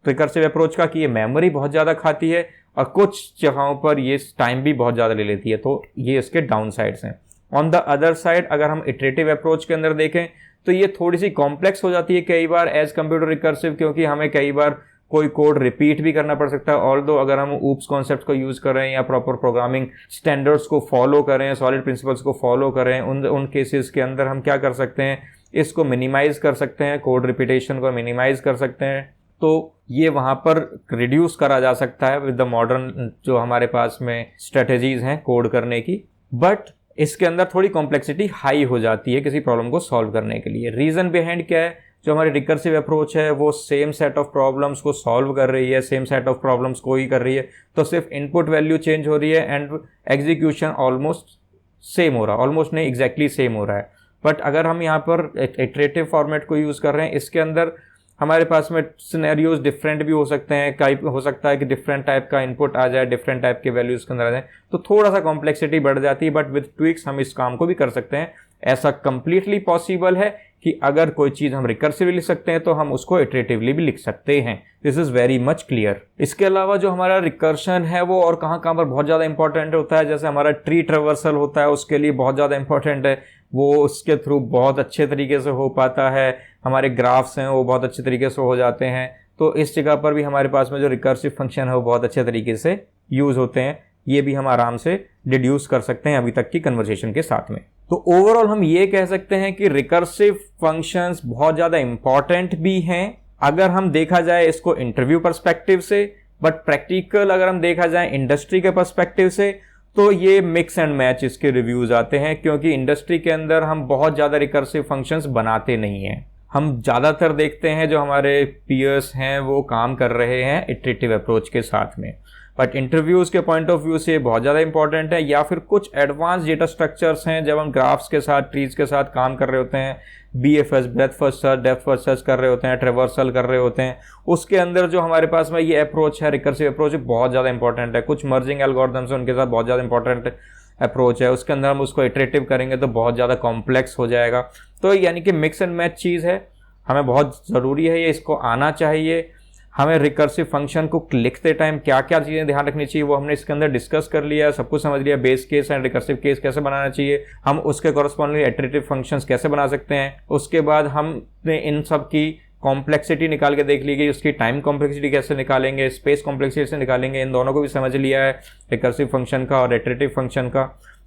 रिकर्सिव अप्रोच का कि ये मेमोरी बहुत ज़्यादा खाती है और कुछ जगहों पर ये टाइम भी बहुत ज़्यादा ले लेती है। तो ये इसके डाउन साइड्स हैं। ऑन द अदर साइड अगर हम इटरेटिव अप्रोच के अंदर देखें तो ये थोड़ी सी कॉम्प्लेक्स हो जाती है कई बार एज कम्पेयर टू रिकर्सिव, क्योंकि हमें कई बार कोई कोड रिपीट भी करना पड़ सकता है। ऑल्दो अगर हम ऊप्स कॉन्सेप्ट को यूज़ करें या प्रॉपर प्रोग्रामिंग स्टैंडर्ड्स को फॉलो करें, सॉलिड प्रिंसिपल्स को फॉलो करें, उन केसेस के अंदर हम क्या कर सकते हैं, इसको मिनिमाइज कर सकते हैं, कोड रिपीटेशन को मिनिमाइज कर सकते हैं। तो ये वहाँ पर रिड्यूस करा जा सकता है विद द मॉडर्न जो हमारे पास में स्ट्रेटेजीज हैं कोड करने की। बट इसके अंदर थोड़ी कॉम्प्लेक्सिटी हाई हो जाती है किसी प्रॉब्लम को सॉल्व करने के लिए। रीज़न बिहाइंड क्या है, जो हमारी रिकर्सिव अप्रोच है वो सेम सेट ऑफ प्रॉब्लम्स को सॉल्व कर रही है, सेम सेट ऑफ प्रॉब्लम्स को ही कर रही है, तो सिर्फ इनपुट वैल्यू चेंज हो रही है एंड एग्जीक्यूशन ऑलमोस्ट सेम हो रहा है, ऑलमोस्ट नहीं एग्जैक्टली सेम हो रहा है। बट अगर हम यहाँ पर इटरेटिव फॉर्मेट को यूज़ कर रहे हैं, इसके अंदर हमारे पास में सिनेरियोज डिफरेंट भी हो सकते हैं। कई हो सकता है कि डिफरेंट टाइप का इनपुट आ जाए, डिफरेंट टाइप के वैल्यूज के अंदर आ जाए, तो थोड़ा सा कॉम्प्लेक्सिटी बढ़ जाती है। बट विद ट्विक्स हम इस काम को भी कर सकते हैं ऐसा कंप्लीटली पॉसिबल है कि अगर कोई चीज हम रिकर्सिवली लिख सकते हैं तो हम उसको इटरेटिवली भी लिख सकते हैं। This is very much clear. इसके अलावा जो हमारा रिकर्शन है वो और कहाँ कहाँ पर बहुत ज्यादा इंपॉर्टेंट होता है, जैसे हमारा ट्री ट्रेवर्सल होता है उसके लिए बहुत ज्यादा इंपॉर्टेंट है, वो उसके थ्रू बहुत अच्छे तरीके से हो पाता है। हमारे ग्राफ्स हैं वो बहुत अच्छे तरीके से हो जाते हैं, तो इस जगह पर भी हमारे पास में जो रिकर्सिव फंक्शन है वो बहुत अच्छे तरीके से यूज होते हैं। ये भी हम आराम से डिड्यूस कर सकते हैं अभी तक की कन्वर्सेशन के साथ में। तो ओवरऑल हम ये कह सकते हैं कि रिकर्सिव फंक्शंस बहुत ज्यादा इंपॉर्टेंट भी हैं अगर हम देखा जाए इसको इंटरव्यू पर्सपेक्टिव से, बट प्रैक्टिकल अगर हम देखा जाए इंडस्ट्री के पर्सपेक्टिव से तो ये मिक्स एंड मैच इसके रिव्यूज आते हैं, क्योंकि इंडस्ट्री के अंदर हम बहुत ज्यादा रिकर्सिव फंक्शंस बनाते नहीं हैं। हम ज्यादातर देखते हैं जो हमारे पीयर्स हैं वो काम कर रहे हैं इटरेटिव अप्रोच के साथ में, बट इंटरव्यूज के पॉइंट ऑफ व्यू से बहुत ज़्यादा इंपॉर्टेंट है। या फिर कुछ एडवांस डेटा स्ट्रक्चर्स हैं जब हम ग्राफ्स के साथ, ट्रीज के साथ काम कर रहे होते हैं, BFS breath first search, depth first search कर रहे होते हैं, ट्रेवर्सल कर रहे होते हैं, उसके अंदर जो हमारे पास में ये अप्रोच है रिकर्सिव अप्रोच बहुत ज़्यादा इंपॉर्टेंट है। कुछ मर्जिंग एल्गोरिथम्स उनके साथ बहुत ज़्यादा इंपॉर्टेंट अप्रोच है, उसके अंदर हम उसको इटरेटिव करेंगे तो बहुत ज़्यादा कॉम्प्लेक्स हो जाएगा। तो यानी कि मिक्स एंड मैच चीज़ है, हमें बहुत ज़रूरी है ये, इसको आना चाहिए। हमें रिकर्सिव फंक्शन को लिखते टाइम क्या क्या चीज़ें ध्यान रखनी चाहिए वो हमने इसके अंदर डिस्कस कर लिया, सब कुछ समझ लिया। Base case and recursive case कैसे बनाना चाहिए, हम उसके कॉरस्पॉन्डिंग इटरेटिव फंक्शंस कैसे बना सकते हैं, उसके बाद हमने इन सब की कॉम्प्लेक्सिटी निकाल के देख ली गई, उसकी टाइम कॉम्प्लेक्सिटी कैसे निकालेंगे, स्पेस कॉम्प्लेक्सिटी से निकालेंगे, इन दोनों को भी समझ लिया है, रिकर्सिव फंक्शन का और इटरेटिव फंक्शन का।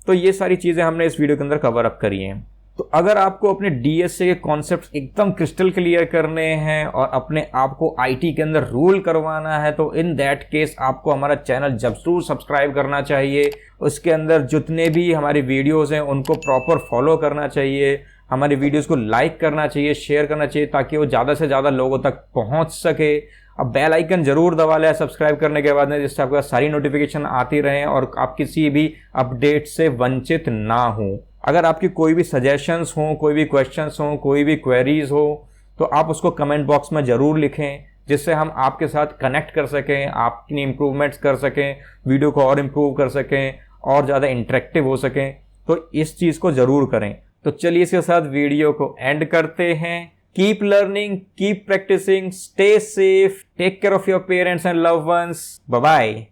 तो ये सारी चीज़ें हमने इस वीडियो के अंदर कवर अप करी हैं। तो अगर आपको अपने डीएसए के कॉन्सेप्ट्स एकदम क्रिस्टल क्लियर करने हैं और अपने आप को आईटी के अंदर रूल करवाना है तो इन दैट केस आपको हमारा चैनल जरूर सब्सक्राइब करना चाहिए। उसके अंदर जितने भी हमारी वीडियोस हैं उनको प्रॉपर फॉलो करना चाहिए, हमारी वीडियोस को लाइक करना चाहिए, शेयर करना चाहिए ताकि वो ज़्यादा से ज़्यादा लोगों तक पहुँच सके। अब बेल आइकन जरूर दबा लें सब्सक्राइब करने के बाद में, जिससे आपको सारी नोटिफिकेशन आती रहें और आप किसी भी अपडेट से वंचित ना हो। अगर आपकी कोई भी सजेशंस हो, कोई भी क्वेश्चंस हो, कोई भी क्वेरीज हो तो आप उसको कमेंट बॉक्स में ज़रूर लिखें, जिससे हम आपके साथ कनेक्ट कर सकें, आपकी इंप्रूवमेंट्स कर सकें, वीडियो को और इम्प्रूव कर सकें और ज़्यादा इंटरेक्टिव हो सकें। तो इस चीज़ को ज़रूर करें। तो चलिए इसके साथ वीडियो को एंड करते हैं। Keep learning, keep practicing, stay safe, take care of your parents and loved ones. Bye bye.